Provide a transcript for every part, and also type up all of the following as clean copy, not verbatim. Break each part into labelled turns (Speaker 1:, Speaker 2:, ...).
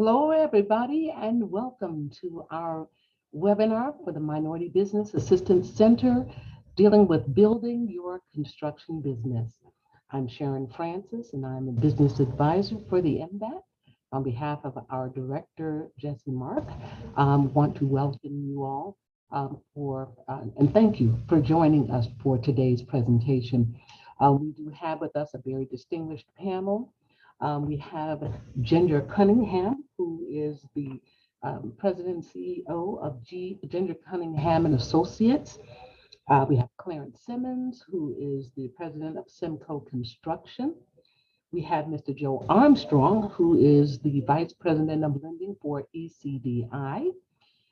Speaker 1: Hello, everybody, and welcome to our webinar for the Minority Business Assistance Center dealing with building your construction business. I'm Sharon Francis, and I'm a business advisor for the MBAT. On behalf of our director, Jesse Mark, want to welcome you all and thank you for joining us for today's presentation. We do have with us a very distinguished panel. We have Ginger Cunningham, who is the president and CEO of Ginger Cunningham and Associates. We have Clarence Simmons, who is the president of Simco Construction. We have Mr. Joe Armstrong, who is the vice president of lending for ECDI,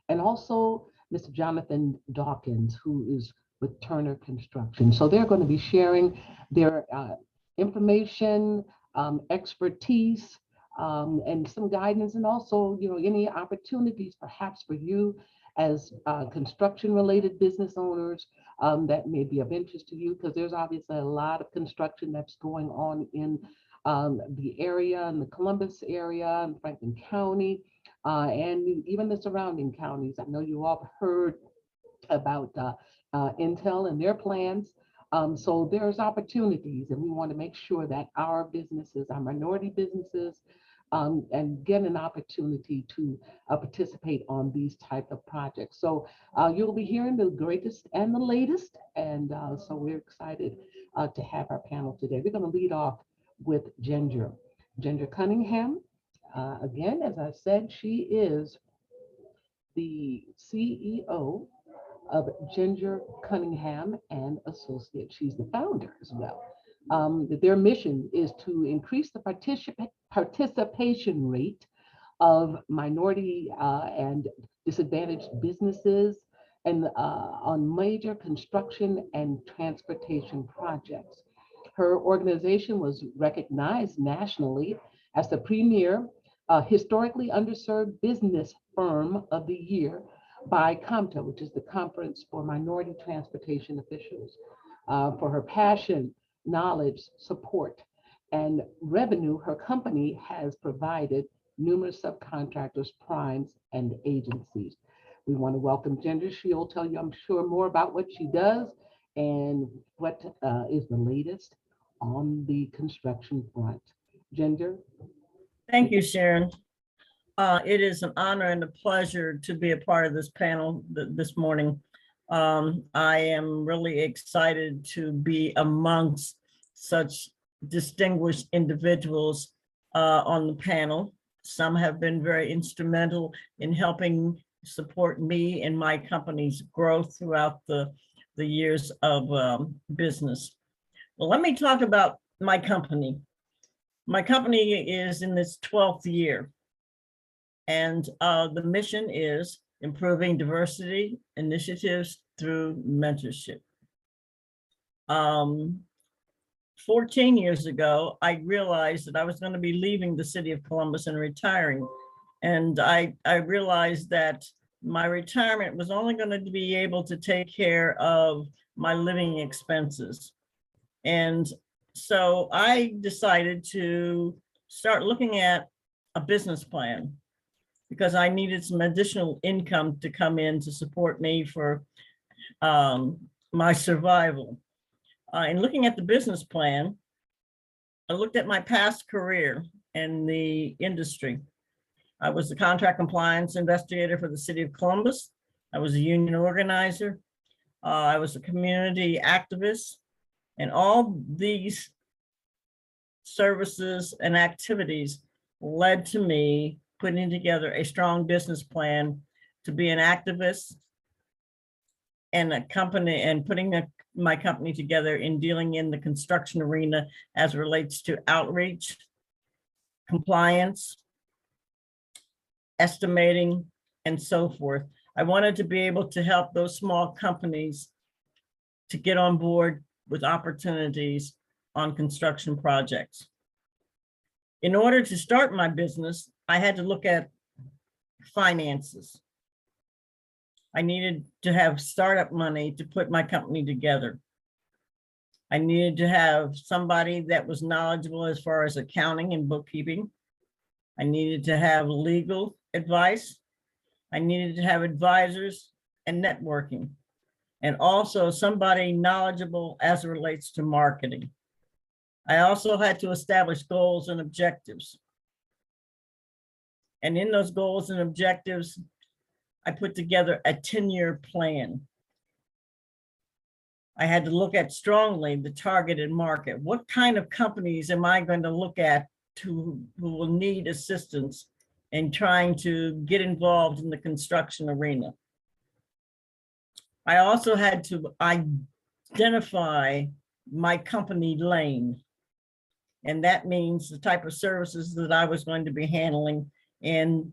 Speaker 1: and also Mr. Jonathan Dawkins, who is with Turner Construction. So they're going to be sharing their information, expertise, and some guidance, and also, any opportunities perhaps for you as construction-related business owners that may be of interest to you, because there's obviously a lot of construction that's going on in the area, in the Columbus area, and Franklin County, and even the surrounding counties. I know you all heard about Intel and their plans. So there's opportunities, and we want to make sure that our businesses, our minority businesses, and get an opportunity to participate on these type of projects. So you'll be hearing the greatest and the latest, and so we're excited to have our panel today. We're going to lead off with Ginger Cunningham. Again, as I said, she is the CEO of Ginger Cunningham and Associates. She's the founder as well. Their mission is to increase the participation rate of minority and disadvantaged businesses and on major construction and transportation projects. Her organization was recognized nationally as the premier historically underserved business firm of the year by COMTA, which is the Conference for Minority Transportation Officials. For her passion, knowledge, support, and revenue, her company has provided numerous subcontractors, primes, and agencies. We want to welcome Ginger. She'll tell you, I'm sure, more about what she does and what is the latest on the construction front. Ginger?
Speaker 2: Thank you, Sharon. It is an honor and a pleasure to be a part of this panel this morning. I am really excited to be amongst such distinguished individuals on the panel. Some have been very instrumental in helping support me and my company's growth throughout the years of business. Well, let me talk about my company. My company is in its 12th year. And the mission is improving diversity initiatives through mentorship. 14 years ago, I realized that I was going to be leaving the city of Columbus and retiring. And I realized that my retirement was only going to be able to take care of my living expenses. And so I decided to start looking at a business plan, because I needed some additional income to come in to support me for my survival. In looking at the business plan, I looked at my past career in the industry. I was the contract compliance investigator for the city of Columbus. I was a union organizer. I was a community activist. And all these services and activities led to me putting together a strong business plan to be an activist and a company, and putting my company together in dealing in the construction arena as it relates to outreach, compliance, estimating, and so forth. I wanted to be able to help those small companies to get on board with opportunities on construction projects. In order to start my business, I had to look at finances. I needed to have startup money to put my company together. I needed to have somebody that was knowledgeable as far as accounting and bookkeeping. I needed to have legal advice. I needed to have advisors and networking, and also somebody knowledgeable as it relates to marketing. I also had to establish goals and objectives. And in those goals and objectives, I put together a 10-year plan. I had to look at strongly the targeted market. What kind of companies am I going to look at who will need assistance in trying to get involved in the construction arena? I also had to identify my company lane. And that means the type of services that I was going to be handling, and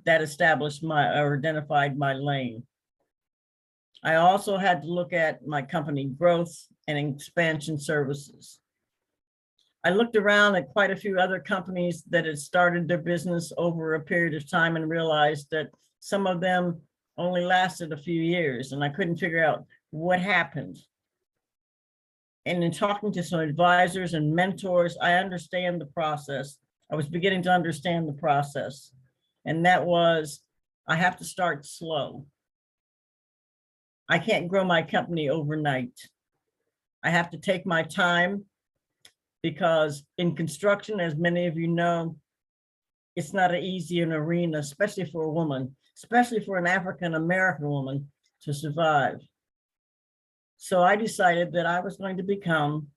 Speaker 2: that established or identified my lane. I also had to look at my company growth and expansion services. I looked around at quite a few other companies that had started their business over a period of time and realized that some of them only lasted a few years, and I couldn't figure out what happened. And in talking to some advisors and mentors, I understand the process. I was beginning to understand the process. And that was, I have to start slow. I can't grow my company overnight. I have to take my time, because in construction, as many of you know, it's not an easy an arena, especially for a woman, especially for an African-American woman to survive. So I decided that I was going to become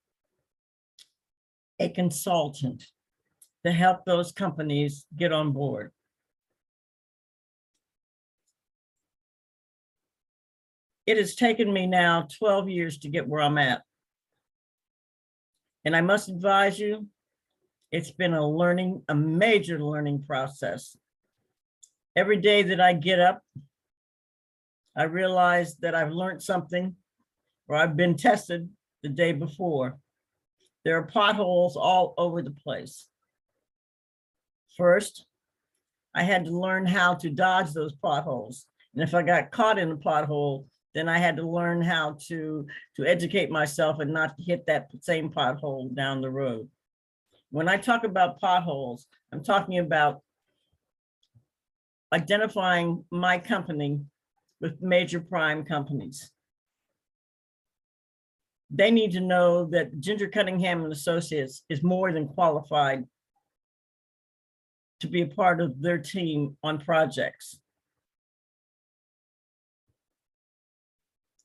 Speaker 2: a consultant to help those companies get on board. It has taken me now 12 years to get where I'm at. And I must advise you, it's been a major learning process. Every day that I get up, I realize that I've learned something, or I've been tested the day before. There are potholes all over the place. First, I had to learn how to dodge those potholes. And if I got caught in a pothole, then I had to learn how to educate myself and not hit that same pothole down the road. When I talk about potholes, I'm talking about identifying my company with major prime companies. They need to know that Ginger Cunningham and Associates is more than qualified to be a part of their team on projects.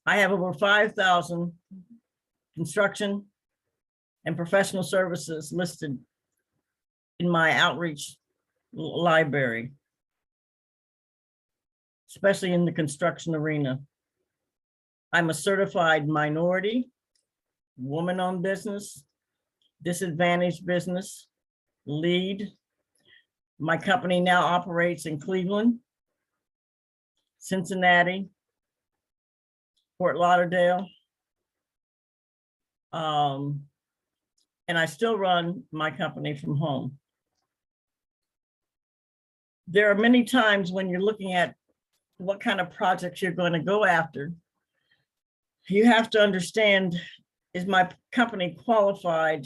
Speaker 2: I have over 5,000 construction and professional services listed in my outreach library, especially in the construction arena. I'm a certified minority, woman-owned business, disadvantaged business, lead. My company now operates in Cleveland, Cincinnati, Fort Lauderdale, and I still run my company from home. There are many times when you're looking at what kind of projects you're going to go after, you have to understand, is my company qualified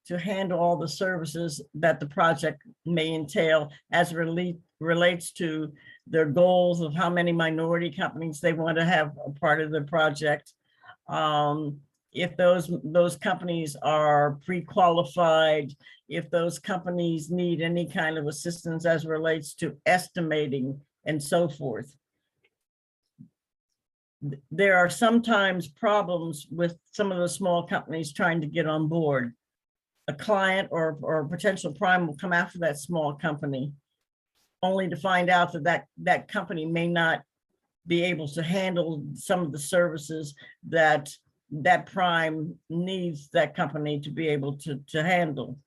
Speaker 2: to handle all the services that the project may entail as it relates to their goals of how many minority companies they want to have a part of the project. If those companies are pre-qualified, if those companies need any kind of assistance as it relates to estimating and so forth. There are sometimes problems with some of the small companies trying to get on board. A client or a potential prime will come after that small company, only to find out that that company may not be able to handle some of the services that that prime needs that company to be able to handle.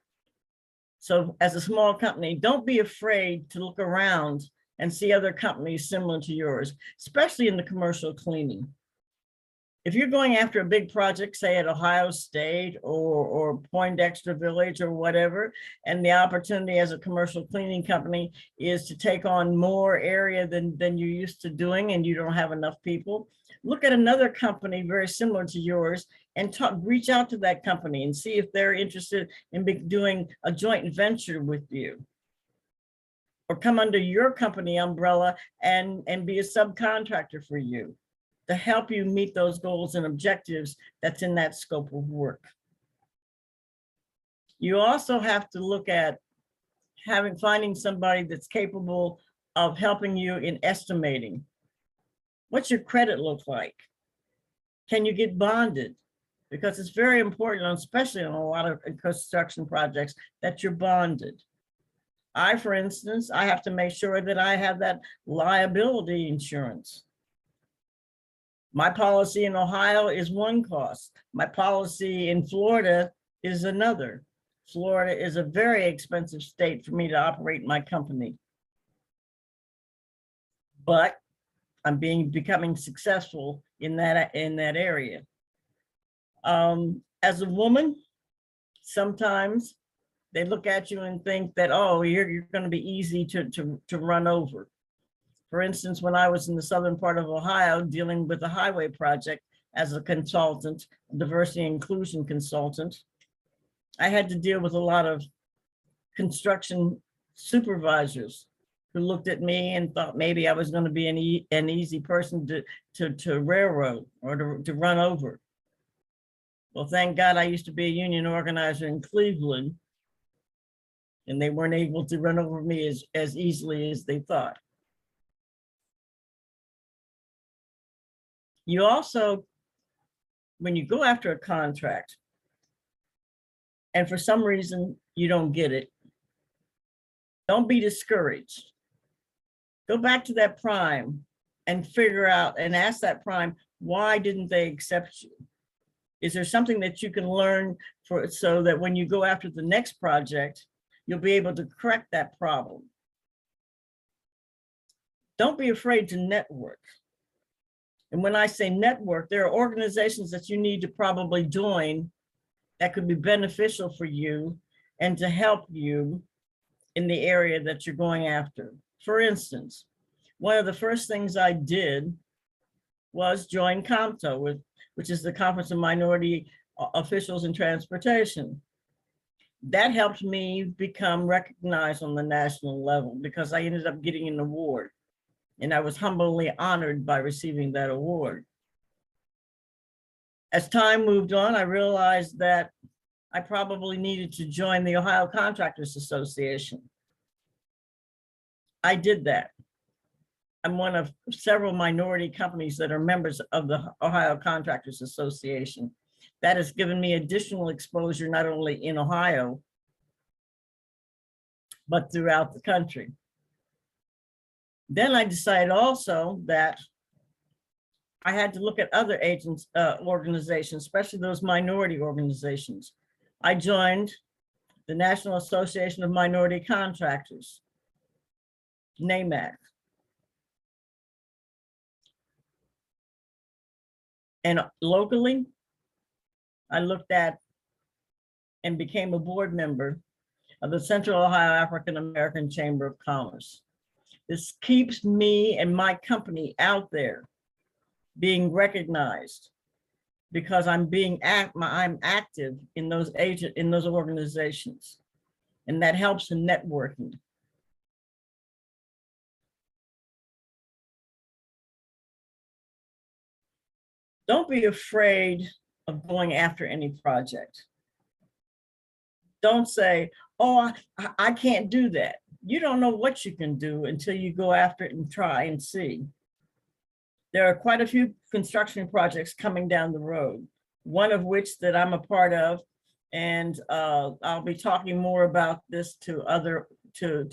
Speaker 2: So as a small company, don't be afraid to look around and see other companies similar to yours, especially in the commercial cleaning. If you're going after a big project, say at Ohio State or Poindexter Village or whatever, and the opportunity as a commercial cleaning company is to take on more area than you're used to doing, and you don't have enough people, look at another company very similar to yours and reach out to that company and see if they're interested in doing a joint venture with you. or come under your company umbrella and be a subcontractor for you to help you meet those goals and objectives that's in that scope of work. You also have to look at finding somebody that's capable of helping you in estimating. What's your credit look like? Can you get bonded? Because it's very important, especially on a lot of construction projects, that you're bonded. For instance, I have to make sure that I have that liability insurance. My policy in Ohio is one cost. My policy in Florida is another. Florida is a very expensive state for me to operate my company. But I'm becoming successful in that area. As a woman, sometimes they look at you and think that, oh, you're going to be easy to run over. For instance, when I was in the southern part of Ohio dealing with a highway project as a consultant, diversity and inclusion consultant, I had to deal with a lot of construction supervisors who looked at me and thought maybe I was going to be an easy person to railroad or to run over. Well, thank God I used to be a union organizer in Cleveland, and they weren't able to run over me as easily as they thought. You also, when you go after a contract, and for some reason you don't get it, don't be discouraged. Go back to that prime and figure out and ask that prime, why didn't they accept you? Is there something that you can learn so that when you go after the next project, you'll be able to correct that problem? Don't be afraid to network. And when I say network, there are organizations that you need to probably join that could be beneficial for you and to help you in the area that you're going after. For instance, one of the first things I did was join COMTO, which is the Conference of Minority Officials in Transportation. That helped me become recognized on the national level because I ended up getting an award. And I was humbly honored by receiving that award. As time moved on, I realized that I probably needed to join the Ohio Contractors Association. I did that. I'm one of several minority companies that are members of the Ohio Contractors Association. That has given me additional exposure, not only in Ohio, but throughout the country. Then I decided also that I had to look at other organizations, especially those minority organizations. I joined the National Association of Minority Contractors, NAMAC. And locally, I looked at and became a board member of the Central Ohio African American Chamber of Commerce. This keeps me and my company out there being recognized because I'm active in those organizations, and that helps in networking. Don't be afraid of going after any project. Don't say, oh, I can't do that. You don't know what you can do until you go after it and try and see. There are quite a few construction projects coming down the road, one of which that I'm a part of, and I'll be talking more about this to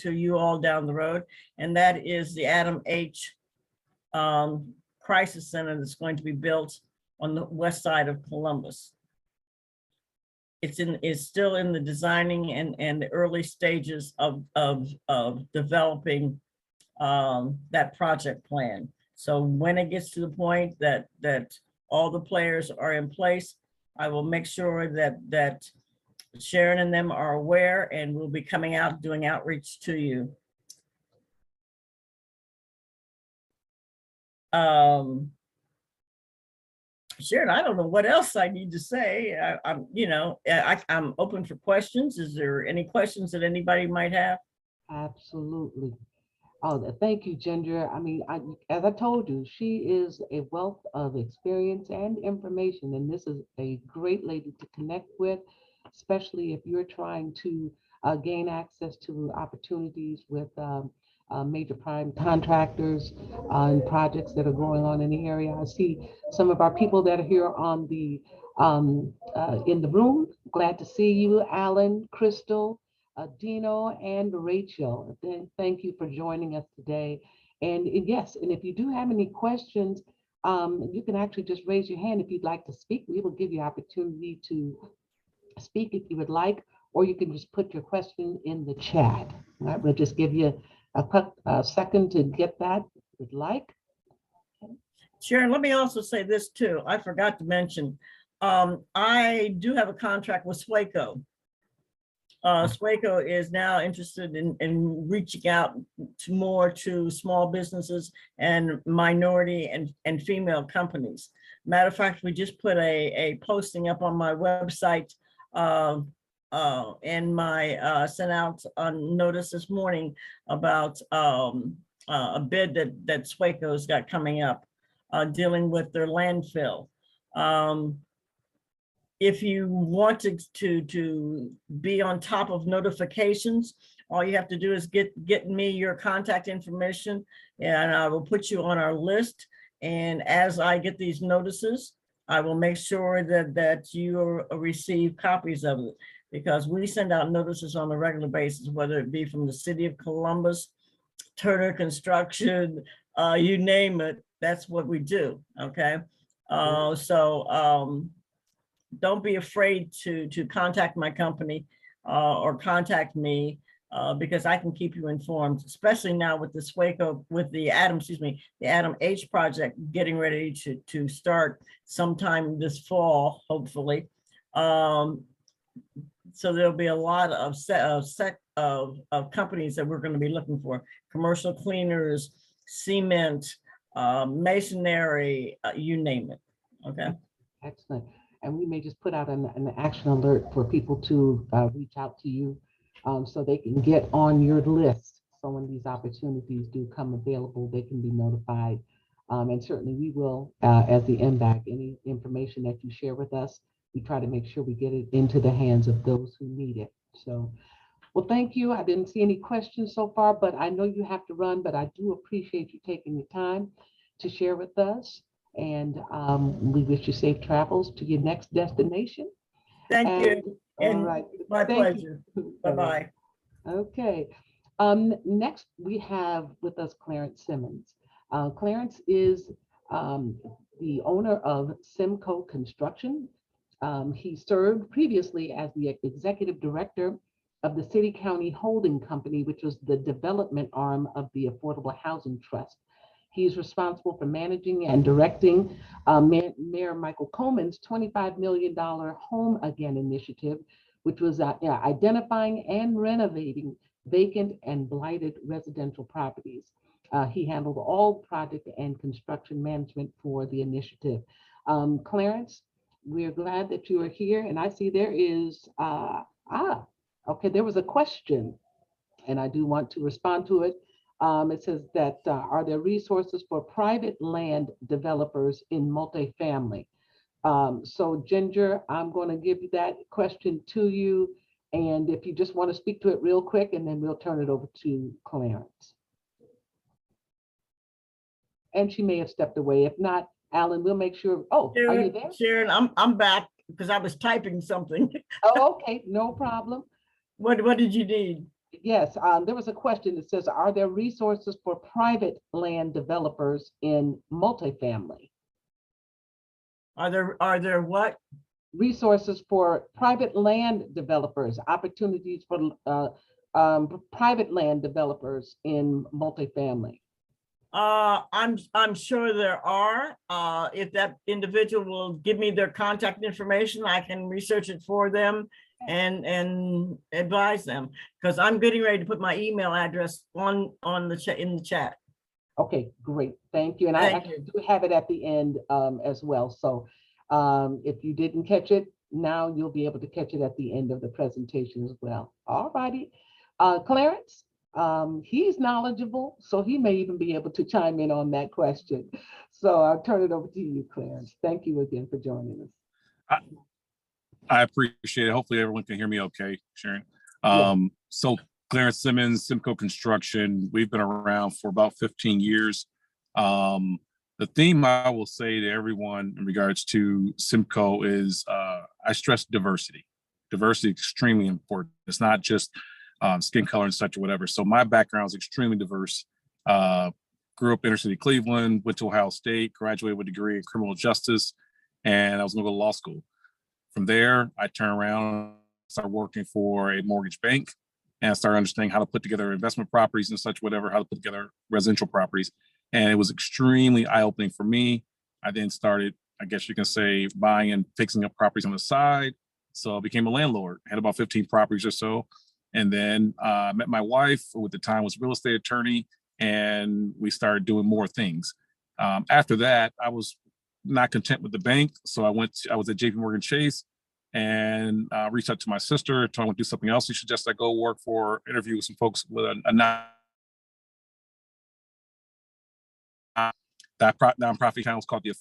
Speaker 2: you all down the road, and that is the Adam H. Crisis Center that's going to be built on the west side of Columbus. It's still in the designing and the early stages of developing that project plan. So when it gets to the point that all the players are in place, I will make sure that Sharon and them are aware, and we'll be coming out doing outreach to you. Sharon, I don't know what else I need to say. I'm open for questions. Is there any questions that anybody might have?
Speaker 1: Absolutely. Oh, thank you, Ginger. I mean, as I told you, she is a wealth of experience and information, and this is a great lady to connect with, especially if you're trying to gain access to opportunities with major prime contractors and projects that are going on in the area. I see some of our people that are here on the in the room. Glad to see you, Alan, Crystal, Dino, and Rachel. Thank you for joining us today. And yes, and if you do have any questions, you can actually just raise your hand if you'd like to speak. We will give you opportunity to speak if you would like, or you can just put your question in the chat. All right, we'll just give you a second to get that if you'd like.
Speaker 2: Sharon, let me also say this too. I forgot to mention, I do have a contract with Swaco. Swaco is now interested in reaching out to small businesses and minority and female companies. Matter of fact, we just put a posting up on my website and sent out a notice this morning about a bid that Swaco's got coming up, dealing with their landfill. If you want to be on top of notifications, all you have to do is get me your contact information, and I will put you on our list. And as I get these notices, I will make sure that you receive copies of it, because we send out notices on a regular basis, whether it be from the city of Columbus, Turner Construction, you name it, that's what we do, okay? Don't be afraid to contact my company or contact me, because I can keep you informed, especially now with the Swaco, with the Adam H project getting ready to start sometime this fall, hopefully. So there'll be a lot of companies that we're going to be looking for: commercial cleaners, cement, masonry, you name it. Okay.
Speaker 1: Excellent. And we may just put out an action alert for people to reach out to you so they can get on your list. So when these opportunities do come available, they can be notified. And certainly we will, as the MBAC, any information that you share with us, we try to make sure we get it into the hands of those who need it. So, well, thank you. I didn't see any questions so far, but I know you have to run, but I do appreciate you taking the time to share with us. And we wish you safe travels to your next destination.
Speaker 2: Thank you.
Speaker 1: All right.
Speaker 2: My
Speaker 1: Thank
Speaker 2: pleasure.
Speaker 1: you.
Speaker 2: Bye-bye.
Speaker 1: Okay. Next, we have with us Clarence Simmons. Clarence is the owner of Simco Construction. He served previously as the executive director of the City County Holding Company, which was the development arm of the Affordable Housing Trust. He is responsible for managing and directing Mayor Michael Coleman's $25 million Home Again initiative, which was identifying and renovating vacant and blighted residential properties. He handled all project and construction management for the initiative. Clarence, we're glad that you are here. And I see there is, okay, there was a question, and I do want to respond to it. It says that, are there resources for private land developers in multifamily? So Ginger, I'm going to give you that question to you. And if you just want to speak to it real quick, and then we'll turn it over to Clarence. And she may have stepped away. If not, Alan, we'll make sure. Oh,
Speaker 2: Sharon,
Speaker 1: are you there?
Speaker 2: Sharon, I'm back because I was typing something.
Speaker 1: Oh, okay, no problem.
Speaker 2: What did you need?
Speaker 1: Yes, there was a question that says, are there resources for private land developers in multifamily?
Speaker 2: Are there what?
Speaker 1: Resources for private land developers, opportunities for private land developers in multifamily.
Speaker 2: I'm sure there are. If that individual will give me their contact information, I can research it for them and advise them, because I'm getting ready to put my email address on the chat, in the chat.
Speaker 1: Okay, great, thank you. And I actually do have it at the end as well. So if you didn't catch it, now you'll be able to catch it at the end of the presentation as well. All righty. Clarence, He's knowledgeable, so he may even be able to chime in on that question. So I'll turn it over to you, Clarence. Thank you again for joining us.
Speaker 3: I, I appreciate it. Hopefully everyone can hear me okay, Sharon.
Speaker 1: Yes.
Speaker 3: So Clarence Simmons, Simco Construction, we've been around for about 15 years. The theme I will say to everyone in regards to Simco is I stress diversity. Diversity is extremely important. It's not just skin color and such or whatever. So my background is extremely diverse. Grew up inner city Cleveland, went to Ohio State, graduated with a degree in criminal justice, and I was going to go to law school. From there, I turned around, started working for a mortgage bank, and I started understanding how to put together investment properties and such, whatever, how to put together residential properties. And it was extremely eye-opening for me. I then started, I guess you can say, buying and fixing up properties on the side. So I became a landlord, had about 15 properties or so. And then met my wife, who at the time was a real estate attorney, and we started doing more things. After that, I was not content with the bank. So I was at JP Morgan Chase and reached out to my sister, told her to do something else. She suggested I go work for interview with some folks with a nonprofit account. Was called the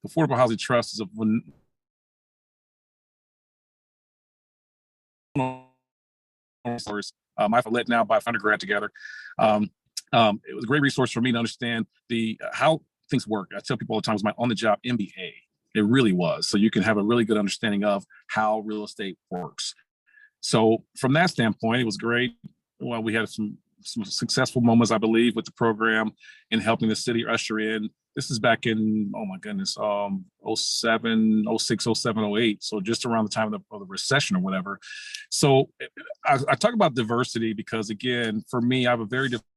Speaker 3: Affordable Housing Trust. Is a resource. My led now by undergrad together. It was a great resource for me to understand how things work. I tell people all the time, it was my on-the-job MBA. It really was. So you can have a really good understanding of how real estate works. So from that standpoint, it was great. Well, we had some successful moments, I believe, with the program in helping the city usher in. This is back in, oh my goodness, 07, 06, 07, 08. So just around the time of the recession or whatever. So I talk about diversity because, again, for me, I have a very different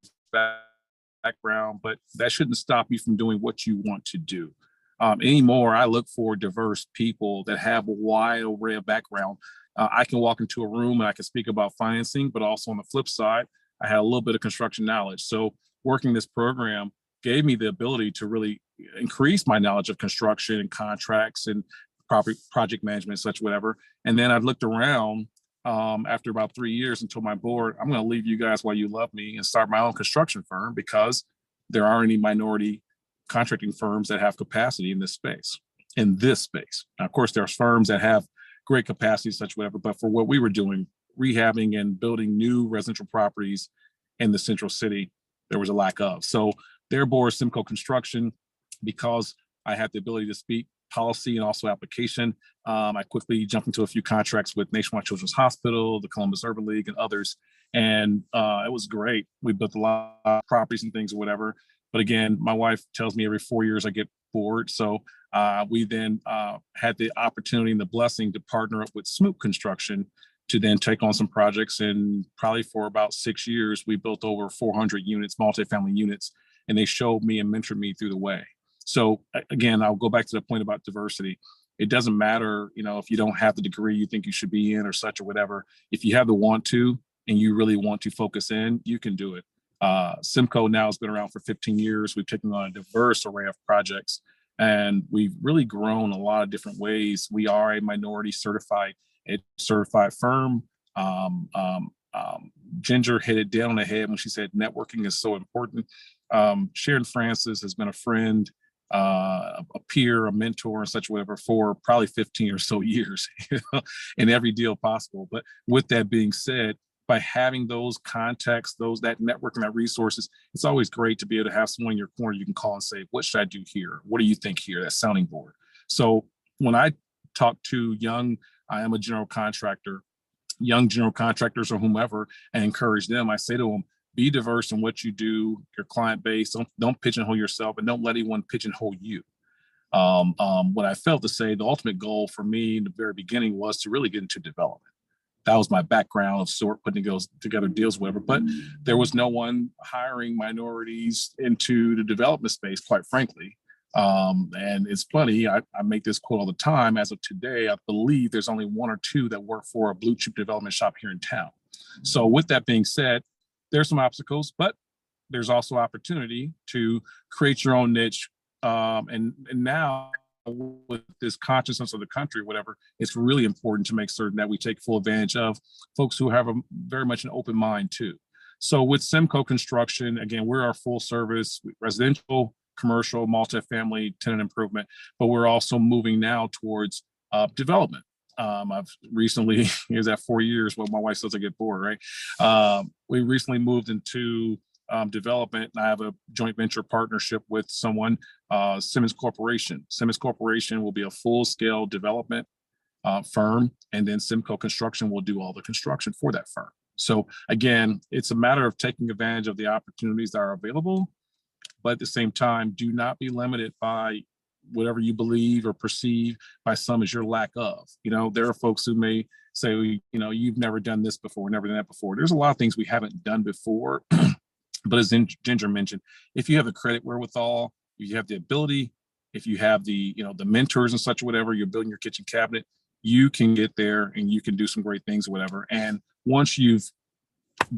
Speaker 3: background, but that shouldn't stop you from doing what you want to do. Anymore, I look for diverse people that have a wide array of background. I can walk into a room and I can speak about financing, but also on the flip side, I had a little bit of construction knowledge. So working this program gave me the ability to really increase my knowledge of construction and contracts and property project management, such whatever. And then I looked around after about 3 years and told my board, I'm going to leave you guys while you love me and start my own construction firm because there aren't any minority contracting firms that have capacity in this space. Now, of course, there's firms that have great capacity, such whatever, but for what we were doing, rehabbing and building new residential properties in the central city, there was a lack of. So therefore, Simco Construction, because I had the ability to speak policy and also application, I quickly jumped into a few contracts with Nationwide Children's Hospital, the Columbus Urban League, and others. And it was great. We built a lot of properties and things or whatever. But again, my wife tells me every 4 years I get bored. So we then had the opportunity and the blessing to partner up with Smoot Construction to then take on some projects. And probably for about 6 years, we built over 400 units, multifamily units, and they showed me and mentored me through the way. So again, I'll go back to the point about diversity. It doesn't matter, if you don't have the degree you think you should be in or such or whatever. If you have the want to and you really want to focus in, you can do it. Simco now has been around for 15 years. We've taken on a diverse array of projects, and we've really grown a lot of different ways. We are a minority certified firm. Ginger hit it down on the head when she said networking is so important. Sharon Francis has been a friend, a peer, a mentor, and such whatever for probably 15 or so years in every deal possible. But with that being said, by having those contacts, that network and that resources, it's always great to be able to have someone in your corner you can call and say, what should I do here? What do you think here? That sounding board. So when I talk to I am a general contractor, young general contractors or whomever, and encourage them, I say to them, be diverse in what you do, your client base. Don't pigeonhole yourself, and don't let anyone pigeonhole you. What I failed to say, the ultimate goal for me in the very beginning was to really get into development. That was my background of putting together deals, whatever. But there was no one hiring minorities into the development space, quite frankly. And it's funny, I make this quote all the time. As of today, I believe there's only one or two that work for a blue chip development shop here in town. So with that being said, there's some obstacles, but there's also opportunity to create your own niche. And now with this consciousness of the country, whatever, it's really important to make certain that we take full advantage of folks who have very much an open mind too. So with Simco Construction, again, we're our full service residential, commercial, multifamily, tenant improvement, but we're also moving now towards development. I've recently, is that 4 years? Well, my wife says I get bored, right? We recently moved into development, and I have a joint venture partnership with someone, Simmons Corporation. Simmons Corporation will be a full-scale development firm, and then Simco Construction will do all the construction for that firm. So again, it's a matter of taking advantage of the opportunities that are available, but at the same time, do not be limited by whatever you believe or perceive by some as your lack of. There are folks who may say, you've never done this before, never done that before. There's a lot of things we haven't done before, but as Ginger mentioned, if you have the credit wherewithal, if you have the ability, if you have the, the mentors and such, whatever, you're building your kitchen cabinet, you can get there and you can do some great things or whatever. And once you've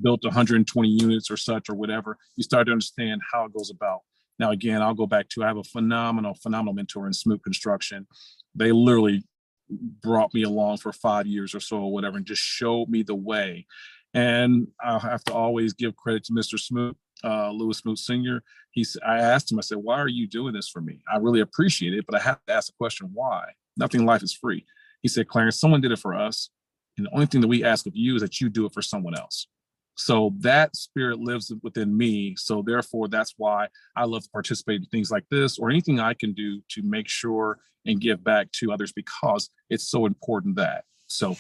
Speaker 3: built 120 units or such or whatever, you start to understand how it goes about. Now, again, I'll go back to, I have a phenomenal mentor in Smoot Construction. They literally brought me along for 5 years or so or whatever, and just showed me the way. And I'll have to always give credit to Mr. Smoot, Lewis Smoot Sr. I asked him, I said, why are you doing this for me? I really appreciate it, but I have to ask the question, why? Nothing in life is free. He said, Clarence, someone did it for us. And the only thing that we ask of you is that you do it for someone else. So that spirit lives within me. So therefore, that's why I love to participate in things like this or anything I can do to make sure and give back to others, because it's so important that. So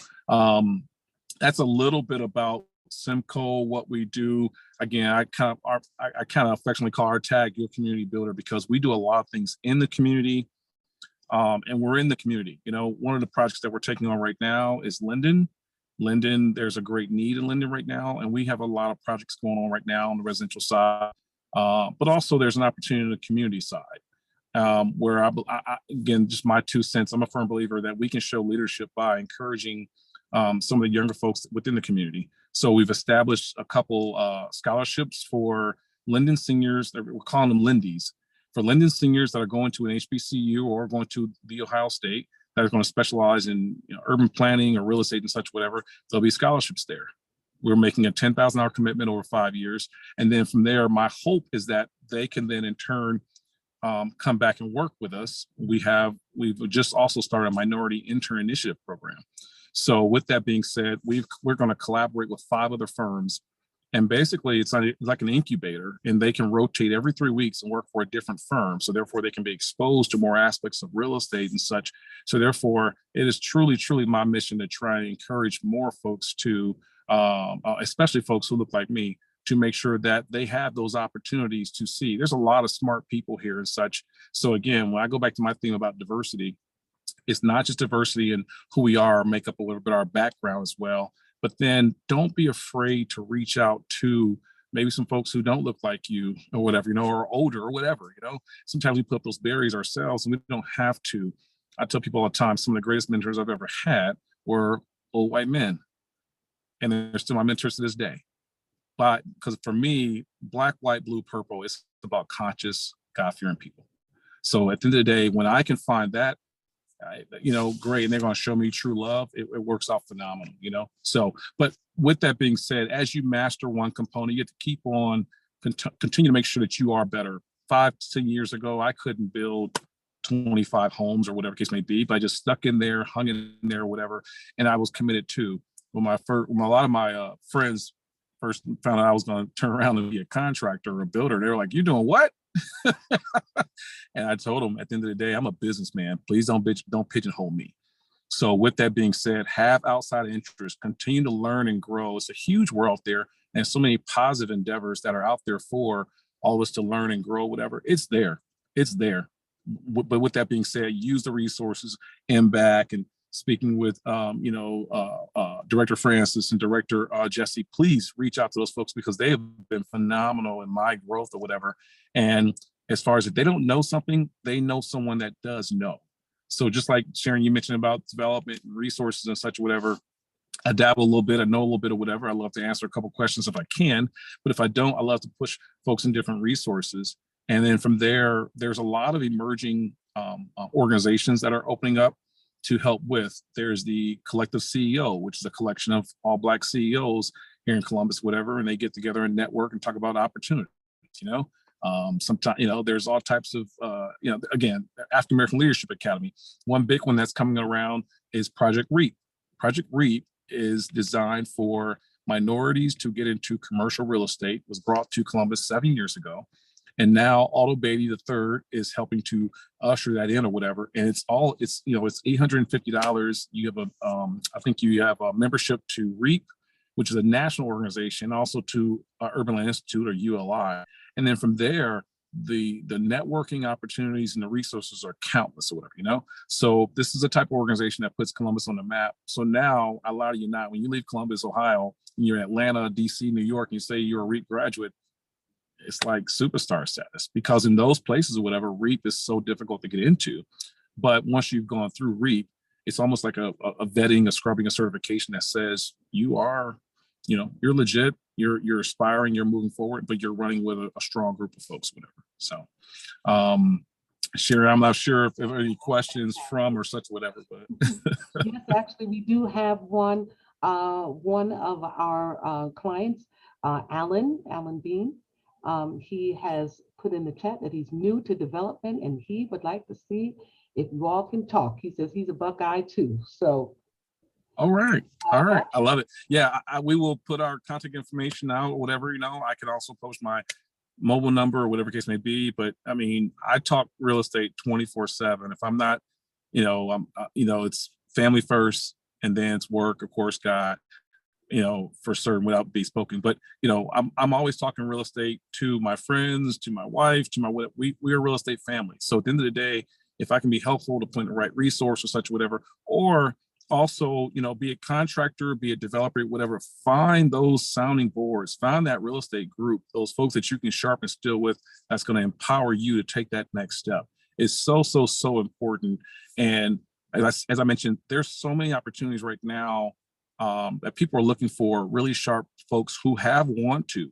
Speaker 3: that's a little bit about Simco, what we do. Again, I kind of affectionately call our tag your community builder, because we do a lot of things in the community. And we're in the community. One of the projects that we're taking on right now is Linden. There's a great need in Linden right now, and we have a lot of projects going on right now on the residential side, but also there's an opportunity on the community side, where I again, just my 2 cents, I'm a firm believer that we can show leadership by encouraging some of the younger folks within the community. So we've established a couple scholarships for Linden seniors, that we're calling them Lindies, for Linden seniors that are going to an HBCU or going to the Ohio State, that are going to specialize in urban planning or real estate and such, whatever. There'll be scholarships there. We're making a $10,000 commitment over 5 years. And then from there, my hope is that they can then in turn come back and work with us. We've just also started a minority intern initiative program. So with that being said, we're going to collaborate with 5 other firms. And basically, it's like an incubator, and they can rotate every 3 weeks and work for a different firm. So therefore, they can be exposed to more aspects of real estate and such. So therefore, it is truly, truly my mission to try and encourage more folks to, especially folks who look like me, to make sure that they have those opportunities to see. There's a lot of smart people here and such. So again, when I go back to my theme about diversity, it's not just diversity in who we are, make up a little bit our background as well. But then don't be afraid to reach out to maybe some folks who don't look like you or whatever, or older or whatever, Sometimes we put up those barriers ourselves, and we don't have to. I tell people all the time, some of the greatest mentors I've ever had were old white men. And they're still my mentors to this day. But because for me, black, white, blue, purple, it's about conscious, God-fearing people. So at the end of the day, when I can find that, great, and they're going to show me true love, it works out phenomenal, So, but with that being said, as you master one component, you have to keep on continue to make sure that you are better. 5 to 10 years ago, I couldn't build 25 homes or whatever case may be, but I just stuck in there, hung in there, whatever, and I was committed to. When a lot of my friends first found out I was going to turn around and be a contractor or a builder, they were like, "You doing what?" And I told them, at the end of the day, I'm a businessman. Please don't pigeonhole me. So with that being said, have outside interests, continue to learn and grow. It's a huge world there, and so many positive endeavors that are out there for all of us to learn and grow, whatever. It's there. But with that being said, use the resources and back. And speaking with, Director Francis and Director Jesse, please reach out to those folks, because they have been phenomenal in my growth or whatever. And as far as if they don't know something, they know someone that does know. So just like Sharon, you mentioned about development and resources and such, whatever, I dabble a little bit, I know a little bit of whatever. I love to answer a couple questions if I can, but if I don't, I love to push folks in different resources. And then from there, there's a lot of emerging organizations that are opening up to help with. There's the Collective CEO, which is a collection of all Black CEOs, here in Columbus, whatever, and they get together and network and talk about opportunities, you know. Sometimes, you know, there's all types of, you know, again, African American Leadership Academy. One big one that's coming around is Project REAP. Project REAP is designed for minorities to get into commercial real estate, was brought to Columbus 7 years ago. And now Aldo Beatty III is helping to usher that in or whatever. And it's $850. You have I think you have a membership to REAP, which is a national organization, also to Urban Land Institute or ULI. And then from there, the networking opportunities and the resources are countless or whatever, you know? So this is a type of organization that puts Columbus on the map. So now, a lot of you not, when you leave Columbus, Ohio, and you're in Atlanta, DC, New York, and you say you're a REAP graduate, it's like superstar status, because in those places or whatever, REAP is so difficult to get into. But once you've gone through REAP, it's almost like a vetting, a scrubbing, a certification that says you are, you know, you're legit, you're aspiring, you're moving forward, but you're running with a strong group of folks, whatever. So, Sherry, I'm not sure if there are any questions from or such, whatever, but.
Speaker 1: Yes, actually, we do have one of our clients, Alan Bean. He has put in the chat that he's new to development and he would like to see if you all can talk. He says he's a Buckeye too. So.
Speaker 3: All right. All right. I love it. Yeah, we will put our contact information out or whatever, you know. I can also post my mobile number or whatever case may be. But I mean, I talk real estate 24/7. If I'm not, you know, it's family first and then it's work, of course, God, you know, for certain without be spoken. But, you know, I'm always talking real estate to my friends, to my wife, to my, we're a real estate family. So at the end of the day, if I can be helpful to point the right resource or such, whatever, or also, you know, be a contractor, be a developer, whatever, find those sounding boards, find that real estate group, those folks that you can sharpen still with, that's going to empower you to take that next step. It's so important. And as I mentioned, there's so many opportunities right now that people are looking for really sharp folks who want to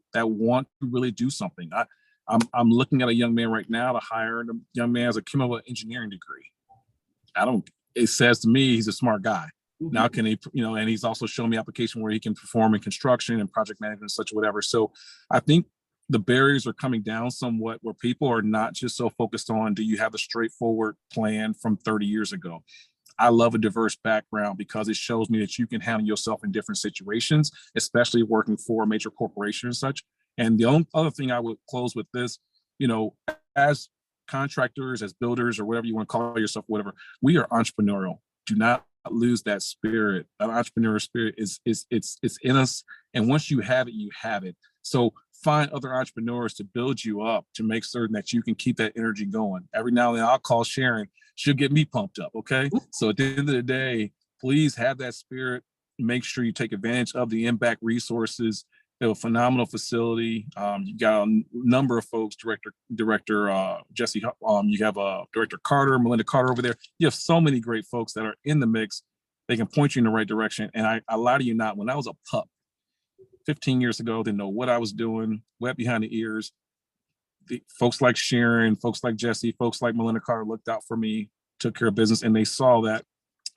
Speaker 3: really do something. I'm looking at a young man right now to hire. The young man has a chemical engineering degree. It says to me, he's a smart guy. Mm-hmm. Now can he, you know, and he's also shown me application where he can perform in construction and project management and such, whatever. So I think the barriers are coming down somewhat where people are not just so focused on, do you have a straightforward plan from 30 years ago? I love a diverse background because it shows me that you can handle yourself in different situations, especially working for a major corporation and such. And the only other thing I would close with this, you know, as contractors, as builders, or whatever you want to call yourself, whatever, we are entrepreneurial. Do not lose that spirit. That entrepreneurial spirit it's in us. And once you have it, you have it. So find other entrepreneurs to build you up, to make certain that you can keep that energy going. Every now and then I'll call Sharon. She'll get me pumped up. Okay. So at the end of the day, please have that spirit. Make sure you take advantage of the impact resources. A phenomenal facility. You got a number of folks, Director Jesse, you have Director Carter, Melinda Carter over there. You have so many great folks that are in the mix. They can point you in the right direction. And I lie to you not, when I was a pup 15 years ago, didn't know what I was doing, wet behind the ears. The folks like Sharon, folks like Jesse, folks like Melinda Carter looked out for me, took care of business, and they saw that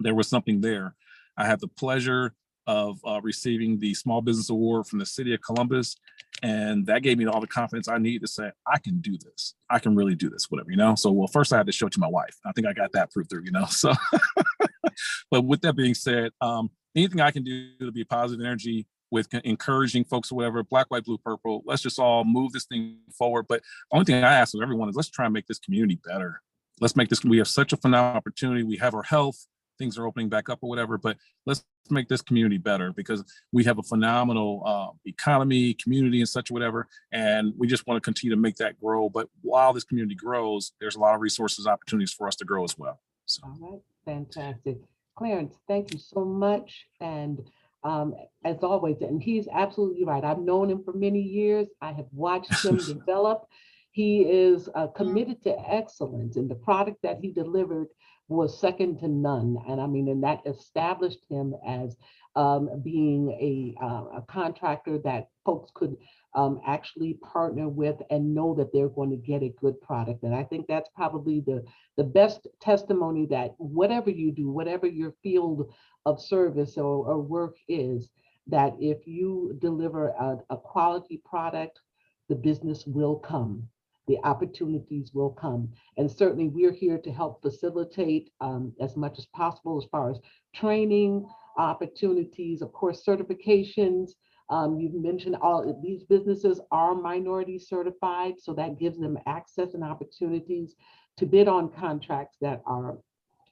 Speaker 3: there was something there. I had the pleasure of receiving the Small Business Award from the City of Columbus. And that gave me all the confidence I need to say, I can do this. I can really do this, whatever, you know? So, well, first I had to show it to my wife. I think I got that proof through, you know? So, but with that being said, anything I can do to be positive energy with encouraging folks or whatever, black, white, blue, purple, let's just all move this thing forward. But the only thing I ask of everyone is let's try and make this community better. Let's make this, we have such a phenomenal opportunity. We have our health, things are opening back up or whatever, but let's make this community better because we have a phenomenal economy, community and such, whatever. And we just want to continue to make that grow. But while this community grows, there's a lot of resources, opportunities for us to grow as well. So.
Speaker 1: All right, fantastic. Clarence, thank you so much. And as always, and he's absolutely right. I've known him for many years. I have watched him develop. He is committed to excellence, and the product that he delivered was second to none. And I mean, and that established him as being a contractor that folks could actually partner with and know that they're going to get a good product. And I think that's probably the best testimony that whatever you do, whatever your field of service or work is, that if you deliver a quality product, the business will come, the opportunities will come. And certainly we're here to help facilitate as much as possible as far as training, opportunities, of course, certifications. You've mentioned all these businesses are minority certified, so that gives them access and opportunities to bid on contracts that are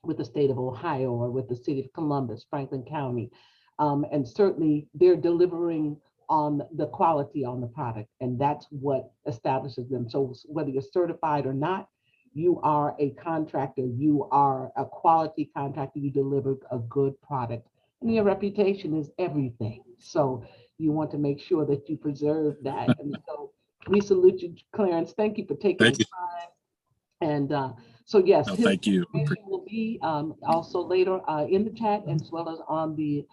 Speaker 1: with the state of Ohio or with the city of Columbus, Franklin County. And certainly they're delivering on the quality on the product, and that's what establishes them. So whether you're certified or not, you are a contractor, you are a quality contractor, you deliver a good product, and your reputation is everything. So you want to make sure that you preserve that. And so we salute you, Clarence. Thank you for taking
Speaker 3: Thank
Speaker 1: the
Speaker 3: you.
Speaker 1: time. And so yes,
Speaker 3: No,
Speaker 1: his
Speaker 3: thank you.
Speaker 1: information will be also later in the chat, as well as on the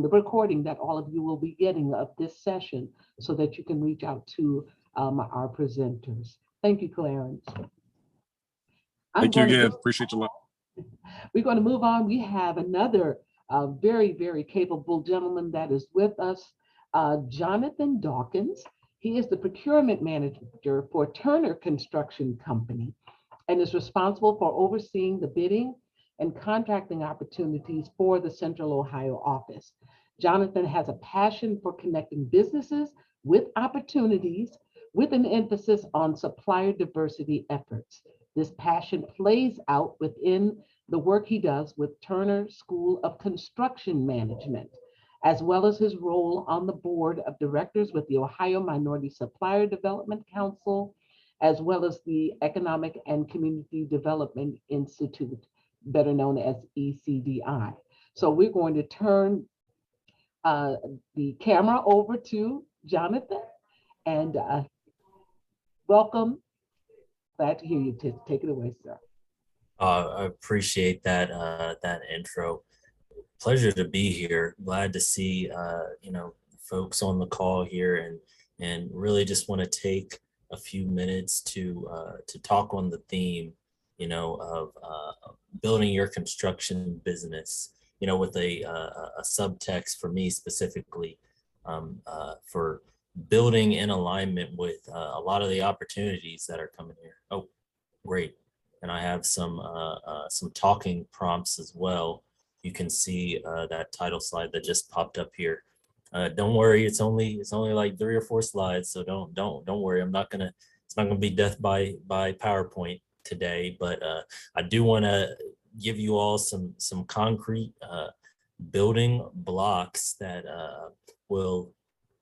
Speaker 1: recording that all of you will be getting of this session, so that you can reach out to our presenters. Thank you, Clarence.
Speaker 3: Thank you again. Appreciate you.
Speaker 1: We're going to move on. We have another very, very capable gentleman that is with us, Jonathan Dawkins. He is the procurement manager for Turner Construction Company and is responsible for overseeing the bidding and contracting opportunities for the Central Ohio office. Jonathan has a passion for connecting businesses with opportunities, with an emphasis on supplier diversity efforts. This passion plays out within the work he does with Turner School of Construction Management, as well as his role on the board of directors with the Ohio Minority Supplier Development Council, as well as the Economic and Community Development Institute, better known as ECDI. So we're going to turn the camera over to Jonathan, and welcome. Glad to hear you. Take it away, sir.
Speaker 4: I appreciate that that intro. Pleasure to be here. Glad to see folks on the call here, and really just want to take a few minutes to talk on the theme, of building your construction business, with a subtext for me specifically, for building in alignment with a lot of the opportunities that are coming here. Oh, great. And I have some talking prompts as well. You can see that title slide that just popped up here. Don't worry, it's only like 3 or 4 slides, so don't worry. It's not gonna be death by PowerPoint today, but I do want to give you all some concrete building blocks that will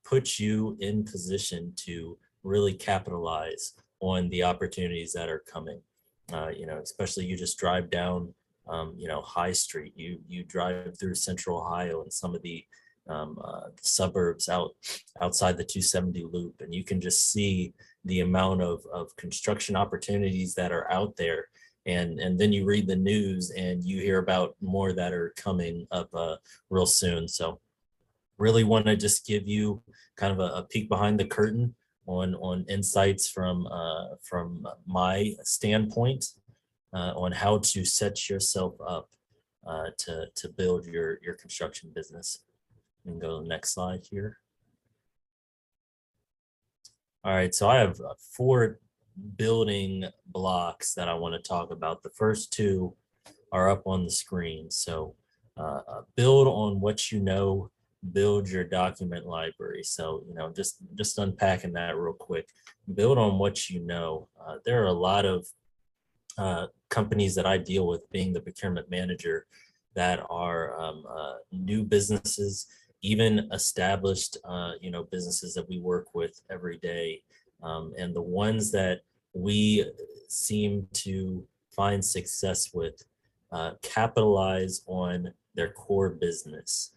Speaker 4: put you in position to really capitalize on the opportunities that are coming. Especially you just drive down, High Street, you drive through Central Ohio and some of the suburbs outside the 270 loop, and you can just see the amount of construction opportunities that are out there. And then you read the news and you hear about more that are coming up real soon. So really want to just give you kind of a peek behind the curtain on insights from my standpoint on how to set yourself up to build your construction business. And go to the next slide here. All right, so I have 4 building blocks that I want to talk about. The first 2 are up on the screen. So build on what you know, build your document library. So, just unpacking that real quick. Build on what you know. There are a lot of companies that I deal with, being the procurement manager, that are new businesses, even established, businesses that we work with every day. And the ones that we seem to find success with capitalize on their core business.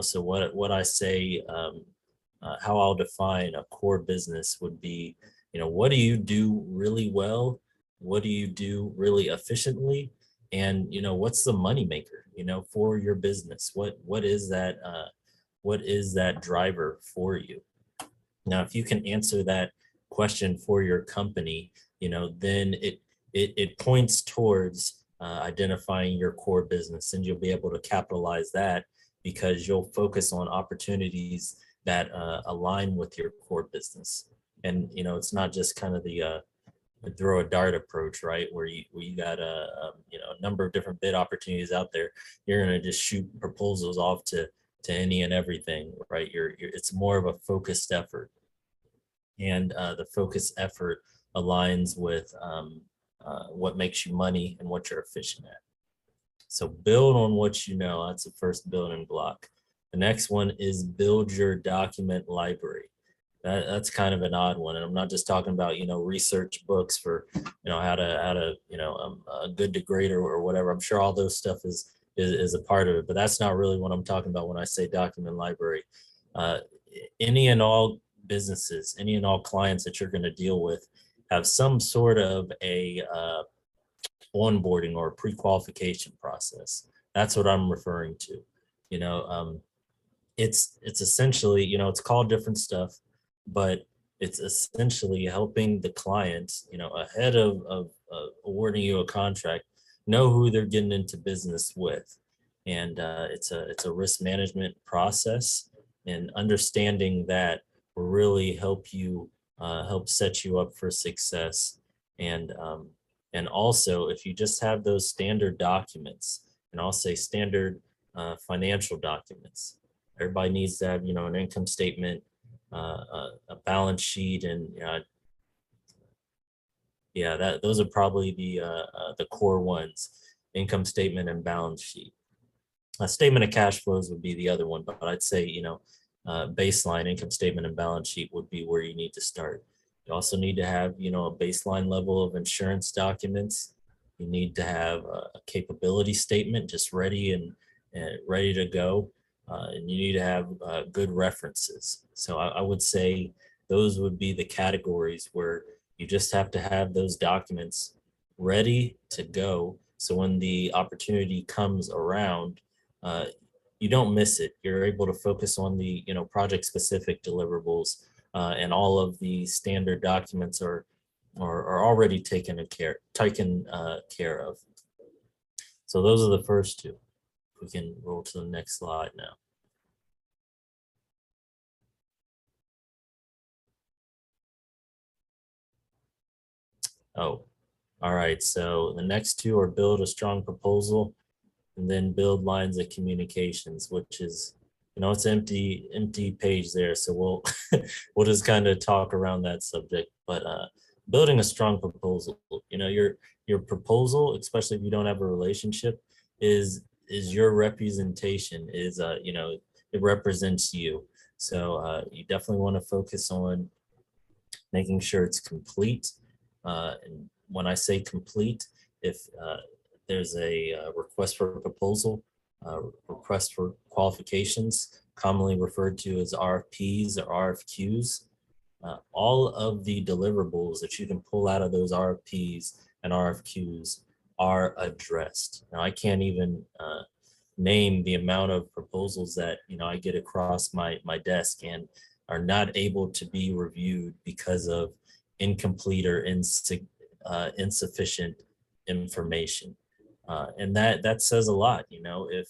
Speaker 4: So what I say, how I'll define a core business would be, what do you do really well? What do you do really efficiently? And, what's the money maker, for your business? What is that? What is that driver for you? Now, if you can answer that question for your company, then it points towards identifying your core business, and you'll be able to capitalize that because you'll focus on opportunities that align with your core business. And, it's not just kind of the throw a dart approach, right? Where you got a number of different bid opportunities out there. You're going to just shoot proposals off to any and everything, right? It's more of a focused effort, and the focused effort aligns with what makes you money and what you're efficient at. So build on what you know. That's the first building block. The next one is build your document library. That's kind of an odd one, and I'm not just talking about research books for how to a good degrader or whatever. I'm sure all those stuff is a part of it, but that's not really what I'm talking about when I say document library. Any and all businesses, any and all clients that you're going to deal with have some sort of a onboarding or pre-qualification process. That's what I'm referring to. It's essentially, it's called different stuff, but it's essentially helping the client, ahead of awarding you a contract, know who they're getting into business with. And it's a risk management process, and understanding that will really help set you up for success. And also, if you just have those standard documents, and I'll say standard financial documents, everybody needs to have, an income statement, a balance sheet, and those are probably the core ones: income statement and balance sheet. A statement of cash flows would be the other one, but I'd say baseline income statement and balance sheet would be where you need to start. You also need to have a baseline level of insurance documents. You need to have a capability statement just ready and ready to go. And you need to have good references. So I would say those would be the categories where you just have to have those documents ready to go. So when the opportunity comes around, you don't miss it. You're able to focus on the project specific deliverables, and all of the standard documents are already taken care of. So those are the first two. We can roll to the next slide now. Oh, all right. So the next two are build a strong proposal, and then build lines of communications, which is, it's empty page there. So we'll just kind of talk around that subject. But building a strong proposal, your proposal, especially if you don't have a relationship, is your representation, is it represents you. So you definitely want to focus on making sure it's complete. And when I say complete, if there's a request for a proposal, request for qualifications, commonly referred to as RFPs or RFQs, all of the deliverables that you can pull out of those RFPs and RFQs are addressed. Now, I can't even name the amount of proposals that I get across my desk and are not able to be reviewed because of incomplete or insufficient information. And that says a lot. If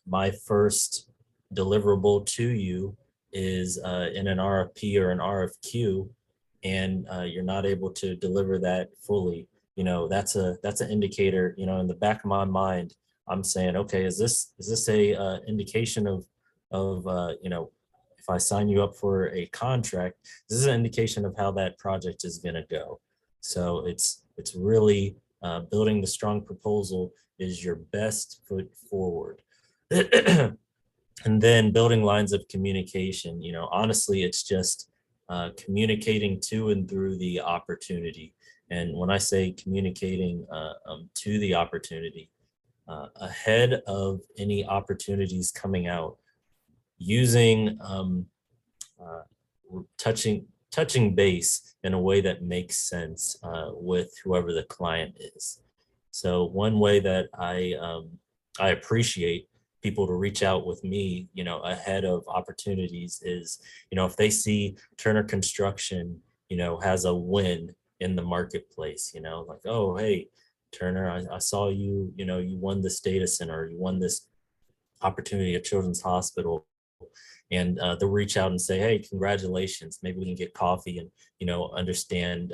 Speaker 4: my first deliverable to you is in an RFP or an RFQ, and you're not able to deliver that fully, that's an indicator. In the back of my mind, I'm saying, okay, is this a indication of if I sign you up for a contract, this is an indication of how that project is going to go. So it's really building the strong proposal is your best foot forward. And then building lines of communication, honestly, it's just communicating to and through the opportunity. And when I say communicating to the opportunity, ahead of any opportunities coming out, using touching base in a way that makes sense with whoever the client is. So one way that I appreciate people to reach out with me, ahead of opportunities is, if they see Turner Construction, has a win in the marketplace, like, oh, hey, Turner, I saw you, you won this data center, you won this opportunity at Children's Hospital, and they'll reach out and say, hey, congratulations, maybe we can get coffee and, understand,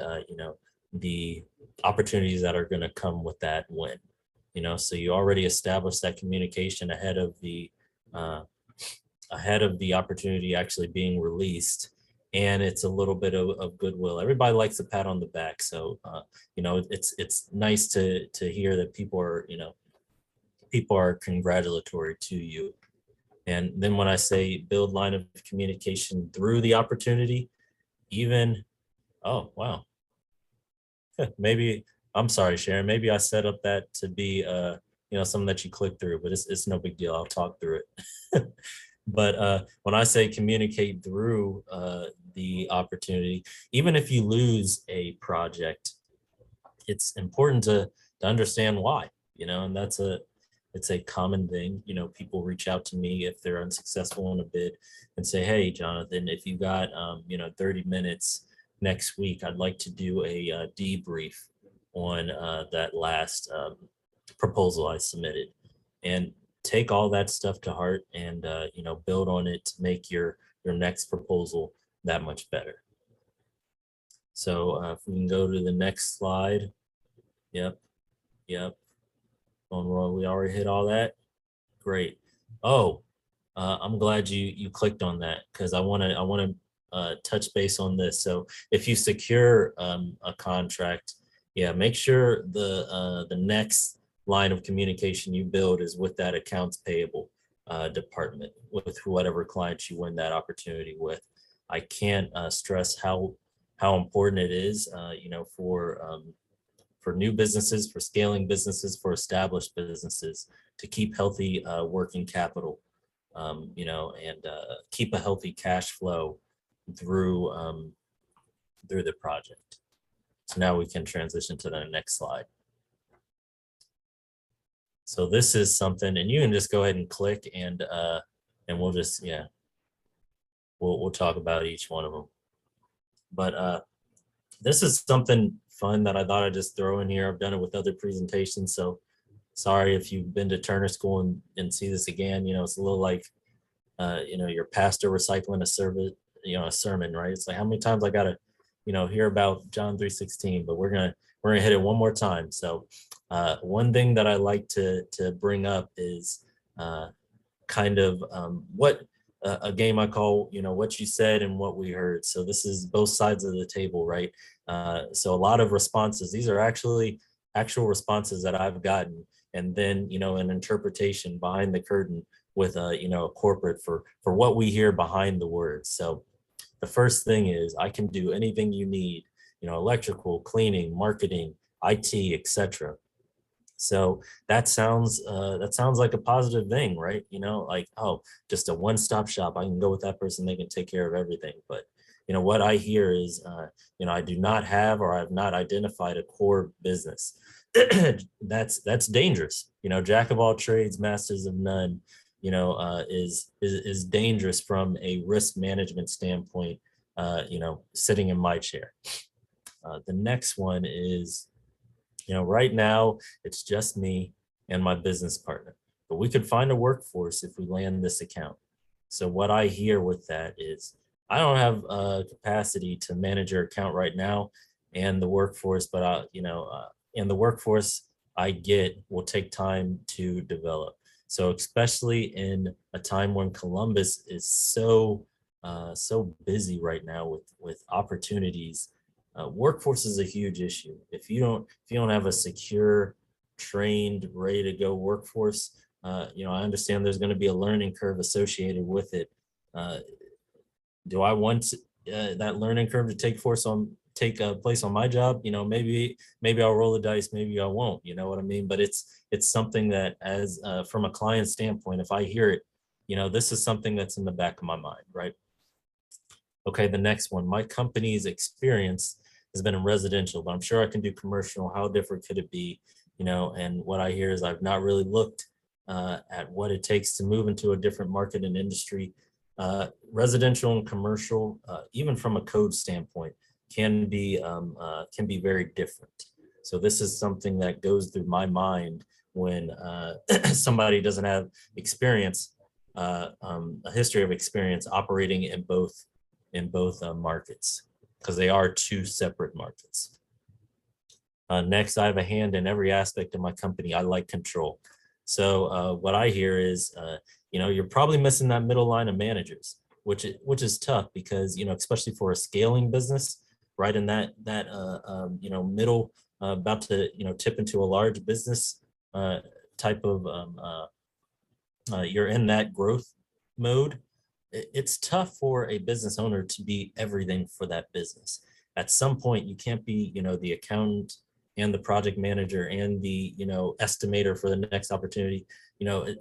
Speaker 4: the opportunities that are going to come with that win. So you already established that communication ahead of the opportunity actually being released, and it's a little bit of goodwill. Everybody likes a pat on the back, so it's nice to hear that people are congratulatory to you. And then when I say build line of communication through the opportunity, even, oh wow, maybe, I'm sorry, Sharon, maybe I set up that to be something that you click through, but it's no big deal. I'll talk through it. But when I say communicate through the opportunity, even if you lose a project, it's important to understand why, and it's a common thing. People reach out to me if they're unsuccessful in a bid and say, hey, Jonathan, if you got 30 minutes next week, I'd like to do a debrief on that last proposal I submitted, and take all that stuff to heart and build on it to make your next proposal that much better. So if we can go to the next slide. Yep. We already hit all that. Great. Oh, I'm glad you clicked on that, because I want to touch base on this. So if you secure a contract, make sure the next line of communication you build is with that accounts payable department, with whatever client you win that opportunity with. I can't stress how important it is, for new businesses, for scaling businesses, for established businesses, to keep healthy working capital, and keep a healthy cash flow through the project. So now we can transition to the next slide. So this is something, and you can just go ahead and click, and we'll just, we'll talk about each one of them. But this is something fun that I thought I'd just throw in here. I've done it with other presentations, so sorry if you've been to Turner School and see this again. It's a little like, your pastor recycling a sermon, right? It's like, how many times I gotta, hear about John 3:16, but we're gonna hit it one more time. So one thing that I like to bring up is kind of what a game I call, what you said and what we heard. So this is both sides of the table, right? So a lot of responses, these are actually actual responses that I've gotten, and then, an interpretation behind the curtain with a corporate for what we hear behind the words. So the first thing is, I can do anything you need, electrical, cleaning, marketing, IT, etc. So that sounds like a positive thing, right? Like, oh, just a one-stop shop. I can go with that person. They can take care of everything. But, what I hear is, I do not have, or I have not identified a core business. That's dangerous. Jack of all trades, masters of none, is dangerous from a risk management standpoint, sitting in my chair. The next one is, right now it's just me and my business partner, but we could find a workforce if we land this account. So what I hear with that is, I don't have capacity to manage your account right now, and the workforce, but and the workforce I get will take time to develop. So especially in a time when Columbus is so busy right now with opportunities, workforce is a huge issue. If you don't have a secure, trained, ready to go workforce, I understand there's going to be a learning curve associated with it. Do I want that learning curve to take place on my job? Maybe I'll roll the dice, maybe I won't. You know what I mean? But it's something that, as from a client standpoint, if I hear it, this is something that's in the back of my mind, right? Okay, the next one. My company's experience has been in residential, but I'm sure I can do commercial. How different could it be? And what I hear is, I've not really looked at what it takes to move into a different market and industry. Residential and commercial, even from a code standpoint, can be very different. So this is something that goes through my mind when somebody doesn't have experience, a history of experience operating in both markets, because they are two separate markets. Next, I have a hand in every aspect of my company. I like control. So what I hear is, you're probably missing that middle line of managers, which is tough because, especially for a scaling business, right in that middle, about to tip into a large business type of, you're in that growth mode. It's tough for a business owner to be everything for that business. At some point, you can't be, the accountant and the project manager and the, estimator for the next opportunity.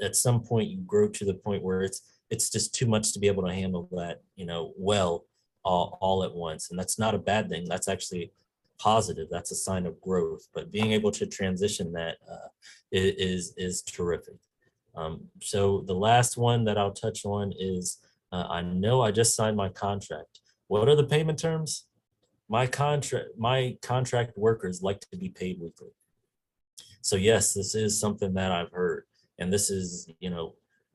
Speaker 4: At some point you grow to the point where it's just too much to be able to handle that, well, all at once. And that's not a bad thing. That's actually positive. That's a sign of growth. But being able to transition that is terrific. So the last one that I'll touch on is, I know I just signed my contract. What are the payment terms? My contract workers like to be paid weekly. So yes, this is something that I've heard. And this is,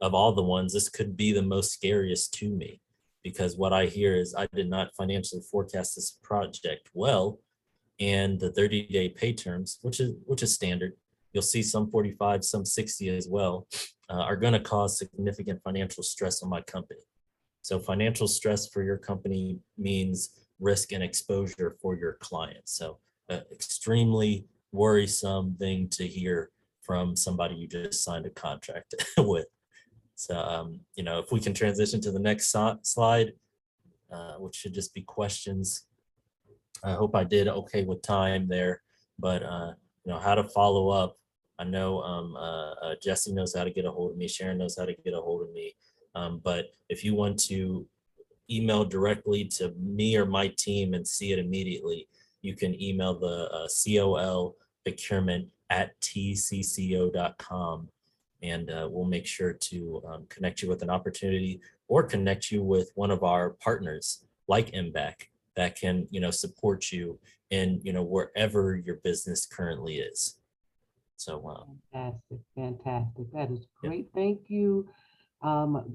Speaker 4: of all the ones, this could be the most scariest to me, because what I hear is I did not financially forecast this project well, and the 30-day pay terms, which is standard, you'll see some 45, some 60 as well, are going to cause significant financial stress on my company. So financial stress for your company means risk and exposure for your clients. So extremely worrisome thing to hear from somebody you just signed a contract with. So, if we can transition to the next slide, which should just be questions. I hope I did okay with time there, but how to follow up. I know Jesse knows how to get a hold of me. Sharon knows how to get a hold of me. But if you want to email directly to me or my team and see it immediately, you can email the COL procurement at tcco.com, and we'll make sure to connect you with an opportunity or connect you with one of our partners like MBAC that can support you in wherever your business currently is. So
Speaker 1: Fantastic. That is great. Yeah. Thank you.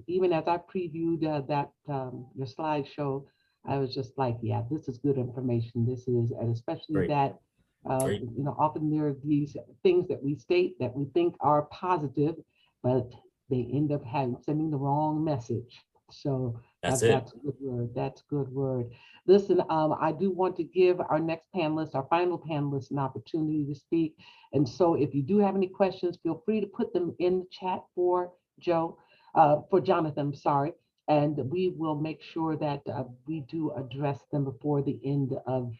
Speaker 1: Even as I previewed your slideshow, I was just like, yeah, this is good information. This is, and especially great. That, often there are these things that we state that we think are positive, but they end up sending the wrong message. So that's a good word. That's a good word. Listen, I do want to give our next panelist, our final panelist, an opportunity to speak. And so if you do have any questions, feel free to put them in the chat for Jonathan, I'm sorry. And we will make sure that we do address them before the end of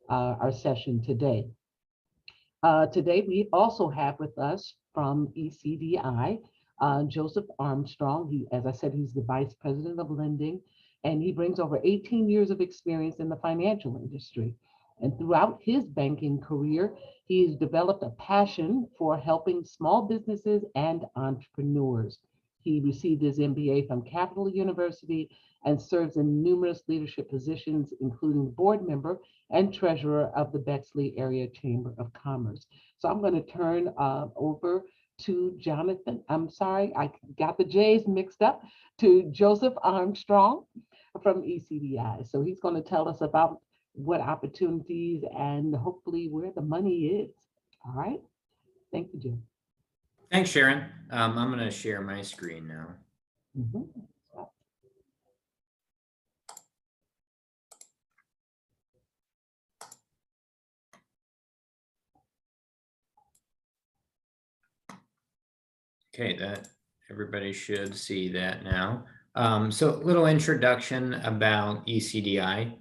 Speaker 1: our session today. Today, we also have with us from ECDI, Joseph Armstrong. As I said, he's the Vice President of Lending, and he brings over 18 years of experience in the financial industry. And throughout his banking career, he's developed a passion for helping small businesses and entrepreneurs. He received his MBA from Capital University and serves in numerous leadership positions, including board member and treasurer of the Bexley Area Chamber of Commerce. So I'm going to turn over to Jonathan. I'm sorry, I got the J's mixed up, to Joseph Armstrong from ECDI. So he's going to tell us about what opportunities and hopefully where the money is. All right. Thank you, Jim.
Speaker 5: Thanks, Sharon. I'm going to share my screen now.
Speaker 1: Mm-hmm.
Speaker 5: Okay, that everybody should see that now. So a little introduction about ECDI.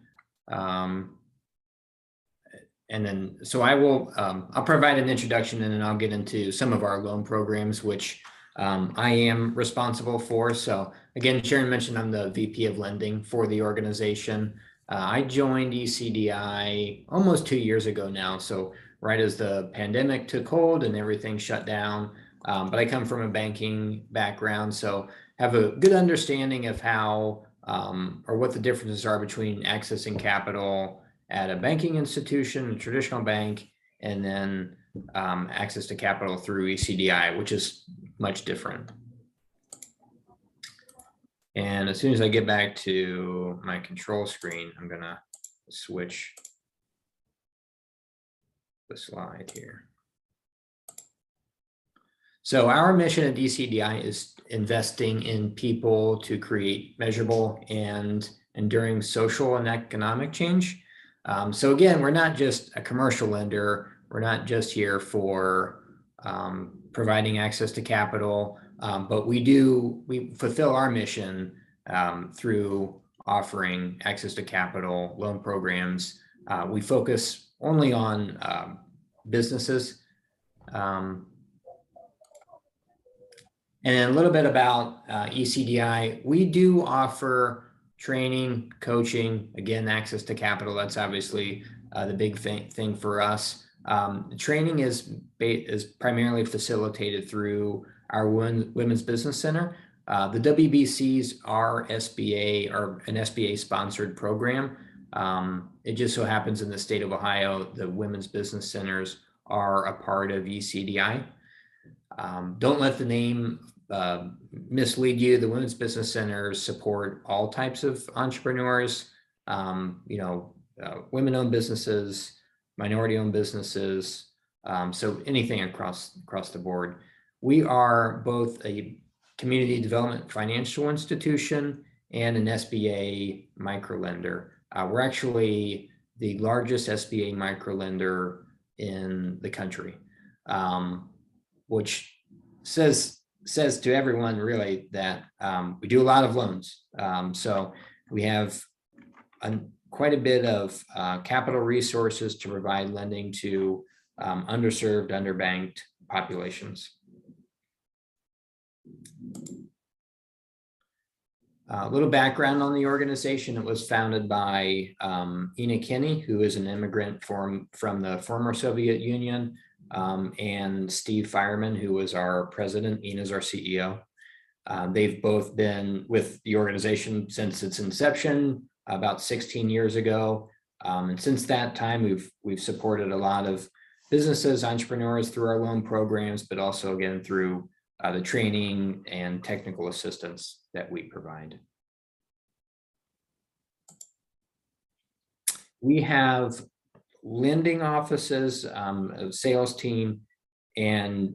Speaker 5: And then, so I'll provide an introduction and then I'll get into some of our loan programs, which I am responsible for. So again, Sharon mentioned I'm the VP of lending for the organization. I joined ECDI almost 2 years ago now. So right as the pandemic took hold and everything shut down, but I come from a banking background, so have a good understanding of how or what the differences are between accessing capital at a banking institution, a traditional bank, and then access to capital through ECDI, which is much different. And as soon as I get back to my control screen, I'm gonna switch the slide here. So our mission at ECDI is investing in people to create measurable and enduring social and economic change. So again, we're not just a commercial lender. We're not just here for providing access to capital, but we fulfill our mission through offering access to capital, loan programs. We focus only on businesses. And a little bit about ECDI. We do offer training, coaching, again, access to capital. That's obviously the big thing for us. The training is primarily facilitated through our Women's Business Center. The WBCs are SBA or an SBA sponsored program. It just so happens in the state of Ohio, the Women's Business Centers are a part of ECDI. Don't let the name mislead you. The Women's Business Centers support all types of entrepreneurs, women-owned businesses, minority-owned businesses, so anything across the board. We are both a community development financial institution and an SBA microlender. We're actually the largest SBA microlender in the country, which says to everyone really that we do a lot of loans. So we have quite a bit of capital resources to provide lending to underserved, underbanked populations. A little background on the organization. It was founded by Ina Kinney, who is an immigrant from the former Soviet Union, and Steve Fireman, who was our president. Ina's our CEO. They've both been with the organization since its inception about 16 years ago. And since that time, we've supported a lot of businesses, entrepreneurs through our loan programs, but also again through the training and technical assistance that we provide. We have lending offices, a sales team, and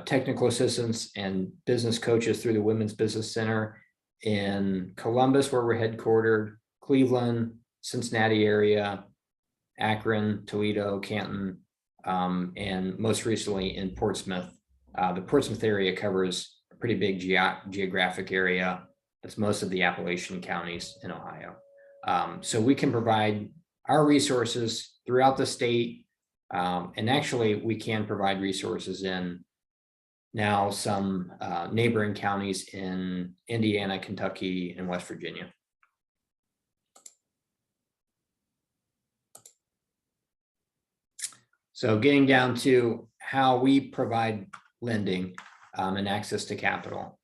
Speaker 5: technical assistants and business coaches through the Women's Business Center in Columbus, where we're headquartered, Cleveland, Cincinnati area, Akron, Toledo, Canton, and most recently in Portsmouth. The Portsmouth area covers a pretty big geographic area. That's most of the Appalachian counties in Ohio. So we can provide our resources throughout the state. And actually, we can provide resources in now some neighboring counties in Indiana, Kentucky, and West Virginia. So getting down to how we provide lending and access to capital.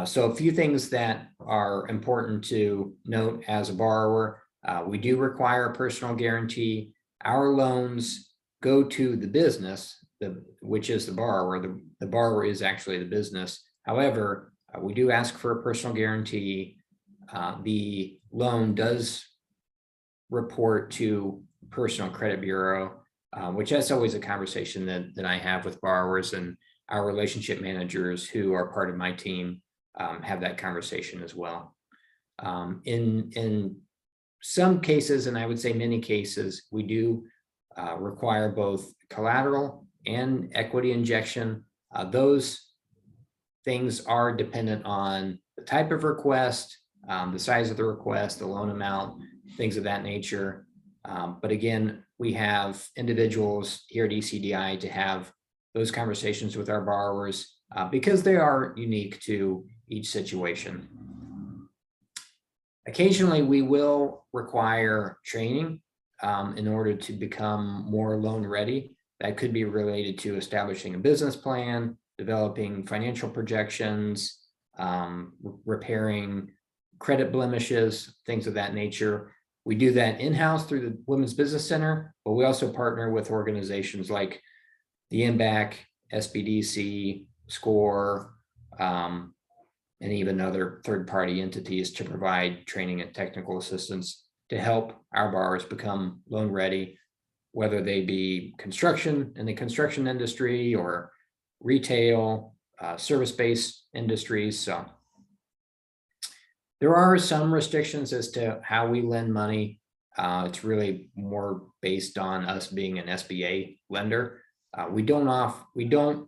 Speaker 5: So a few things that are important to note as a borrower. We do require a personal guarantee. Our loans go to the business, which is the borrower. The borrower is actually the business. However, we do ask for a personal guarantee. The loan does report to personal credit bureau, which that's always a conversation that I have with borrowers, and our relationship managers who are part of my team have that conversation as well. In some cases, and I would say many cases, we do require both collateral and equity injection. Those things are dependent on the type of request, the size of the request, the loan amount, things of that nature. But again, we have individuals here at ECDI to have those conversations with our borrowers because they are unique to each situation. Occasionally, we will require training in order to become more loan ready. That could be related to establishing a business plan, developing financial projections, repairing credit blemishes, things of that nature. We do that in-house through the Women's Business Center, but we also partner with organizations like the NBAC, SBDC, SCORE, and even other third-party entities to provide training and technical assistance to help our borrowers become loan ready, whether they be construction in the construction industry or retail, service-based industries. So there are some restrictions as to how we lend money. It's really more based on us being an SBA lender. We don't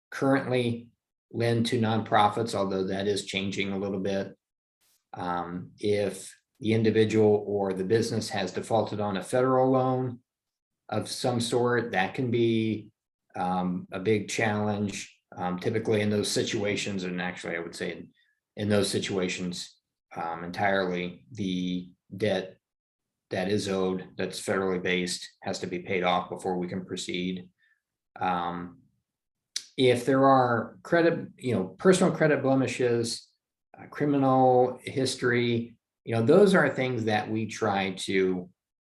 Speaker 5: currently lend to nonprofits, although that is changing a little bit. If the individual or the business has defaulted on a federal loan of some sort, that can be a big challenge. Typically in those situations, and actually I would say in those situations, entirely the debt that is owed, that's federally based, has to be paid off before we can proceed. If there are personal credit blemishes, criminal history, those are things that we try to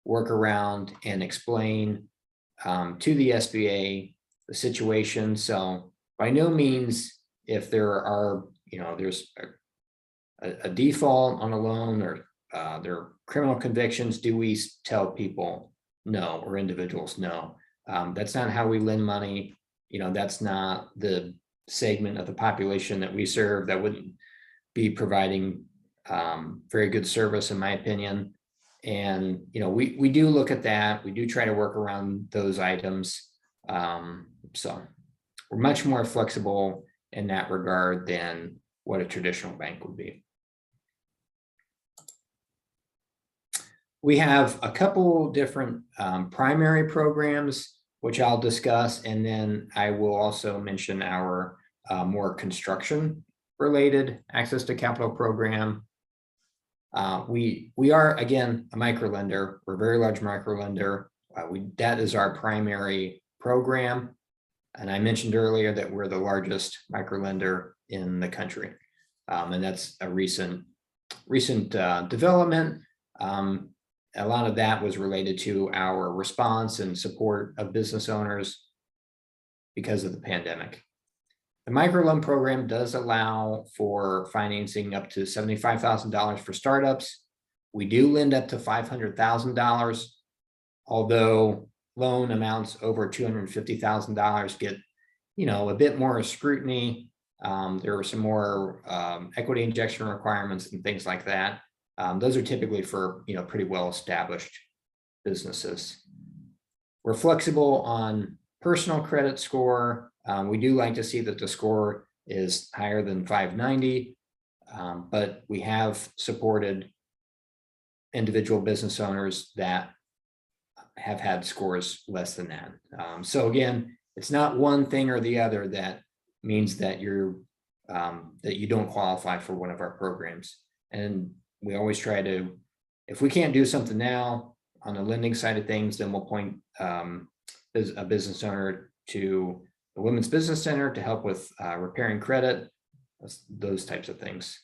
Speaker 5: work around and explain to the SBA the situation. So by no means, if there are, there's a default on a loan or there are criminal convictions, do we tell people no, or individuals no? That's not how we lend money. That's not the segment of the population that we serve. That wouldn't be providing very good service, in my opinion. And, we do look at that. We do try to work around those items. So we're much more flexible in that regard than what a traditional bank would be. We have a couple different primary programs, which I'll discuss, and then I will also mention our more construction-related access to capital program. We are, again, a microlender. We're a very large microlender. That is our primary program. And I mentioned earlier that we're the largest microlender in the country. And that's a recent development. A lot of that was related to our response and support of business owners because of the pandemic. The microloan program does allow for financing up to $75,000 for startups. We do lend up to $500,000, although loan amounts over $250,000 get, a bit more scrutiny. There are some more equity injection requirements and things like that. Those are typically for, pretty well-established businesses. We're flexible on personal credit score. We do like to see that the score is higher than 590, but we have supported individual business owners that have had scores less than that. So again, it's not one thing or the other that means that that you don't qualify for one of our programs. And we always try to, if we can't do something now on the lending side of things, then we'll point a business owner to the Women's Business Center to help with repairing credit, those types of things.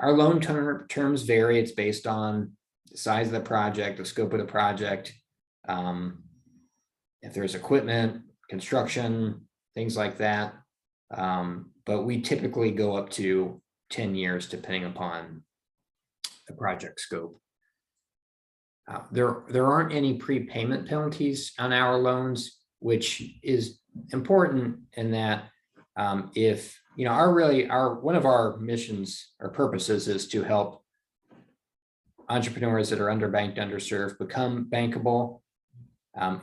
Speaker 5: Our loan terms vary. It's based on the size of the project, the scope of the project, if there's equipment, construction, things like that. But we typically go up to 10 years depending upon the project scope. There aren't any prepayment penalties on our loans, which is important in that if one of our missions or purposes is to help entrepreneurs that are underbanked, underserved become bankable.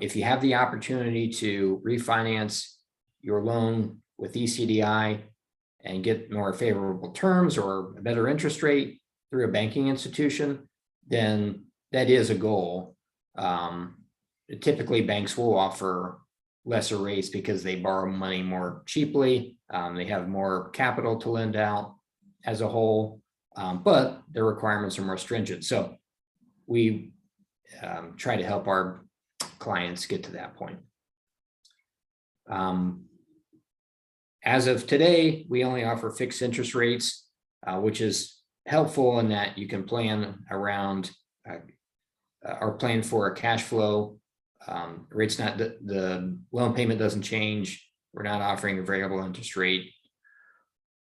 Speaker 5: If you have the opportunity to refinance your loan with ECDI and get more favorable terms or a better interest rate through a banking institution, then that is a goal. Typically, banks will offer lesser rates because they borrow money more cheaply. They have more capital to lend out as a whole, but their requirements are more stringent. So we try to help our clients get to that point. As of today, we only offer fixed interest rates, which is helpful in that you can plan around are planned for a cash flow. Rates not, the loan payment doesn't change. We're not offering a variable interest rate.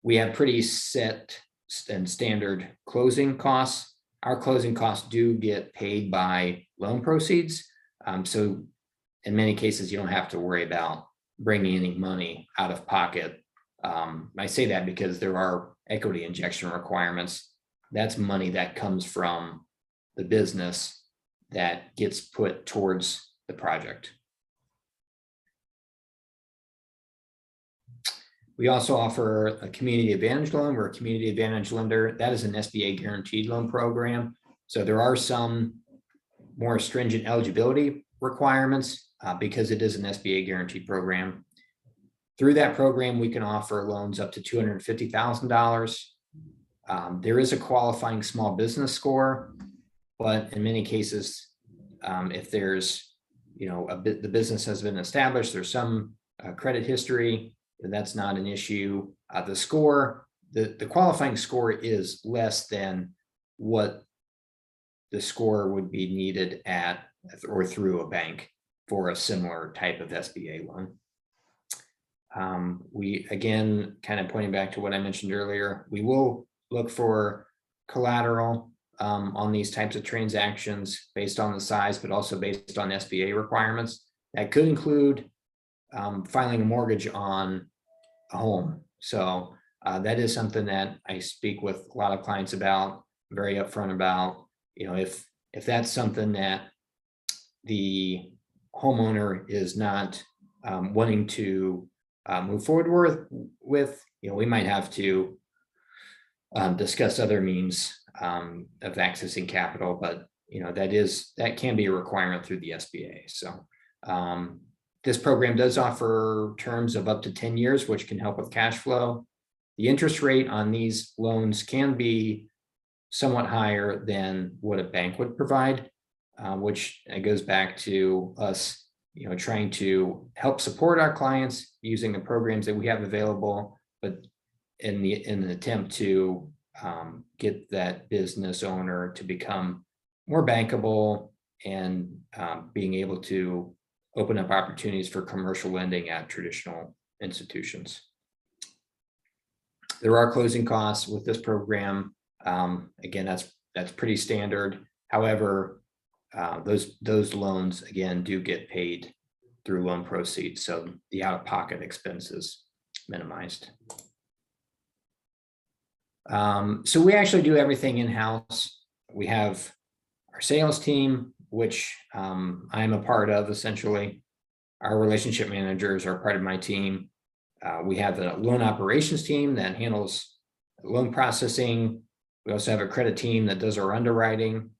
Speaker 5: We have pretty set and standard closing costs. Our closing costs do get paid by loan proceeds. So in many cases, you don't have to worry about bringing any money out of pocket. I say that because there are equity injection requirements. That's money that comes from the business that gets put towards the project. We also offer a community advantage loan. We're a community advantage lender. That is an SBA guaranteed loan program. So there are some more stringent eligibility requirements because it is an SBA guaranteed program. Through that program, we can offer loans up to $250,000. There is a qualifying small business score, but in many cases, if there's, the business has been established, there's some credit history, that's not an issue. The score, the qualifying score is less than what the score would be needed at or through a bank for a similar type of SBA loan. We, again, kind of pointing back to what I mentioned earlier, we will look for collateral on these types of transactions based on the size, but also based on SBA requirements. That could include filing a mortgage on a home. So that is something that I speak with a lot of clients about, very upfront about, if that's something that the homeowner is not wanting to move forward with, we might have to discuss other means of accessing capital, but that can be a requirement through the SBA. So this program does offer terms of up to 10 years, which can help with cash flow. The interest rate on these loans can be somewhat higher than what a bank would provide, which goes back to us, trying to help support our clients using the programs that we have available, but in an attempt to get that business owner to become more bankable and being able to open up opportunities for commercial lending at traditional institutions. There are closing costs with this program. Again, that's pretty standard. However, those loans, again, do get paid through loan proceeds, so the out-of-pocket expenses minimized. So we actually do everything in-house. We have our sales team, which I'm a part of, essentially. Our relationship managers are part of my team. We have a loan operations team that handles loan processing. We also have a credit team that does our underwriting.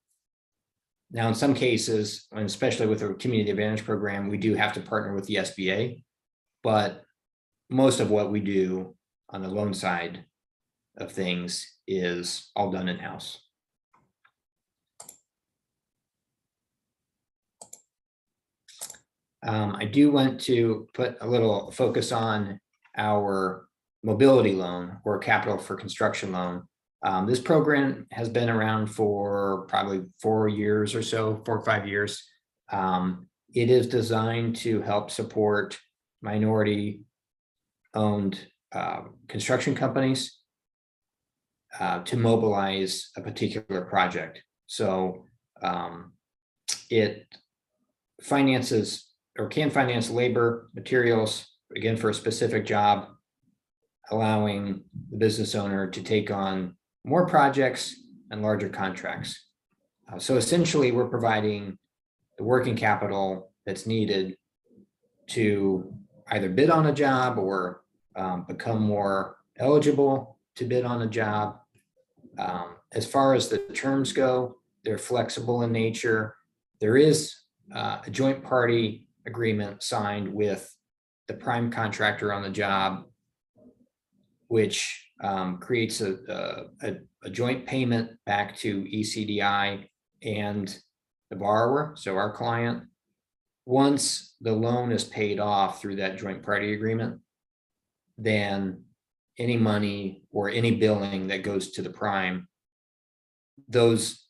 Speaker 5: Now, in some cases, and especially with a community advantage program, we do have to partner with the SBA, but most of what we do on the loan side of things is all done in-house. I do want to put a little focus on our mobility loan or capital for construction loan. This program has been around for probably 4 years or so, 4 or 5 years. It is designed to help support minority owned construction companies to mobilize a particular project. So it finances or can finance labor, materials, again, for a specific job, allowing the business owner to take on more projects and larger contracts. So essentially, we're providing the working capital that's needed to either bid on a job or become more eligible to bid on a job. As far as the terms go, they're flexible in nature. There is a joint party agreement signed with the prime contractor on the job, which creates a joint payment back to ECDI and the borrower, so our client. Once the loan is paid off through that joint party agreement, then any money or any billing that goes to the prime, those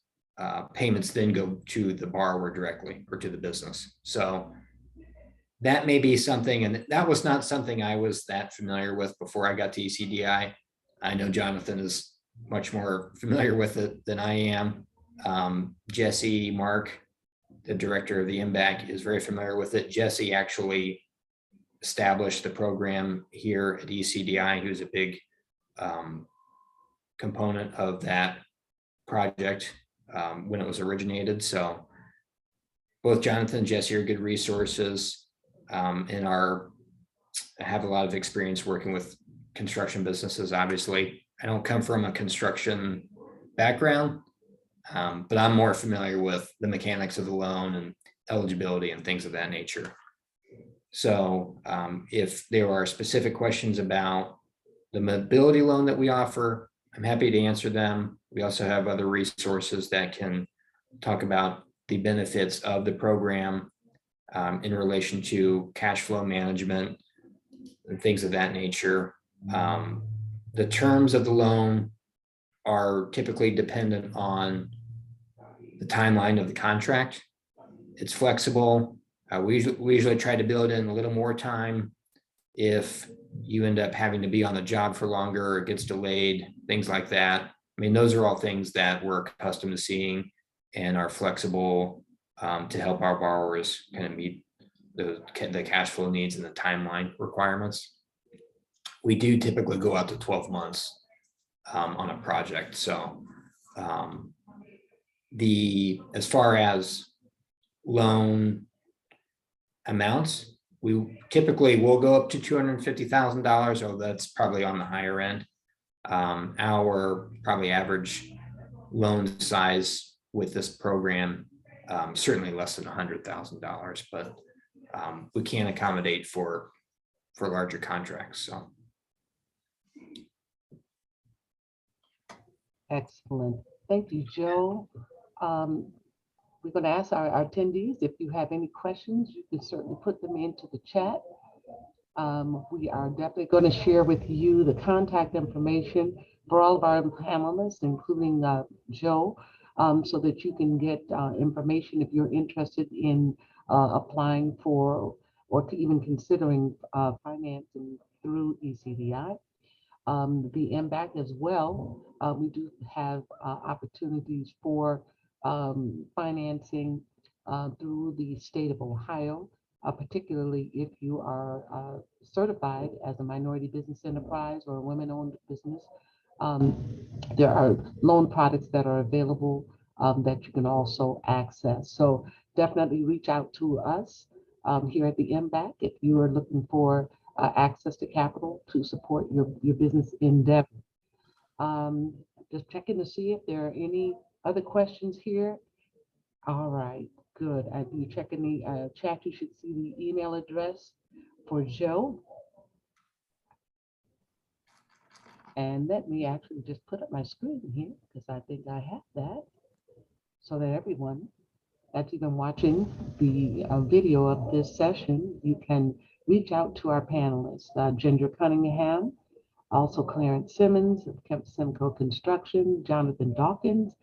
Speaker 5: payments then go to the borrower directly or to the business. So that may be something, and that was not something I was that familiar with before I got to ECDI. I know Jonathan is much more familiar with it than I am. Jesse, Mark, the director of the MBAC, is very familiar with it. Jesse actually established the program here at ECDI. He was a big component of that project when it was originated. So both Jonathan and Jesse are good resources and have a lot of experience working with construction businesses. Obviously, I don't come from a construction background, but I'm more familiar with the mechanics of the loan and eligibility and things of that nature. So if there are specific questions about the mobility loan that we offer, I'm happy to answer them. We also have other resources that can talk about the benefits of the program in relation to cash flow management and things of that nature. The terms of the loan are typically dependent on the timeline of the contract. It's flexible. We usually try to build in a little more time if you end up having to be on the job for longer or it gets delayed, things like that. I mean, those are all things that we're accustomed to seeing and are flexible to help our borrowers kind of meet the cash flow needs and the timeline requirements. We do typically go out to 12 months on a project. So as far as loan amounts, we typically will go up to $250,000, although that's probably on the higher end. Our probably average loan size with this program, certainly less than $100,000, but we can accommodate for larger contracts. So.
Speaker 1: Excellent. Thank you, Joe. We're going to ask our attendees, if you have any questions, you can certainly put them into the chat. We are definitely going to share with you the contact information for all of our panelists, including Joe, so that you can get information if you're interested in applying for or even considering financing through ECDI. The MBAC as well, we do have opportunities for financing through the state of Ohio, particularly if you are certified as a minority business enterprise or a women-owned business. There are loan products that are available that you can also access. So definitely reach out to us here at the MBAC if you are looking for access to capital to support your business endeavor. Just checking to see if there are any other questions here. All right, good. As you check in the chat, you should see the email address for Joe. And let me actually just put up my screen here because I think I have that so that everyone that's even watching the video of this session, you can reach out to our panelists, Ginger Cunningham, also Clarence Simmons of Simco Construction, Jonathan Dawkins,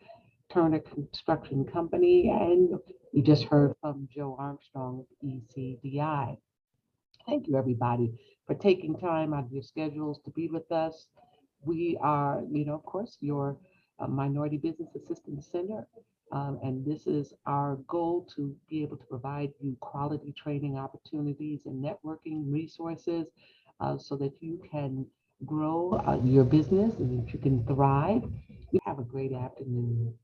Speaker 1: Turner Construction Company, and you just heard from Joe Armstrong of ECDI. Thank you, everybody, for taking time out of your schedules to be with us. We are, of course, your Minority Business Assistance Center. And this is our goal, to be able to provide you quality training opportunities and networking resources so that you can grow your business and that you can thrive. Have a great afternoon.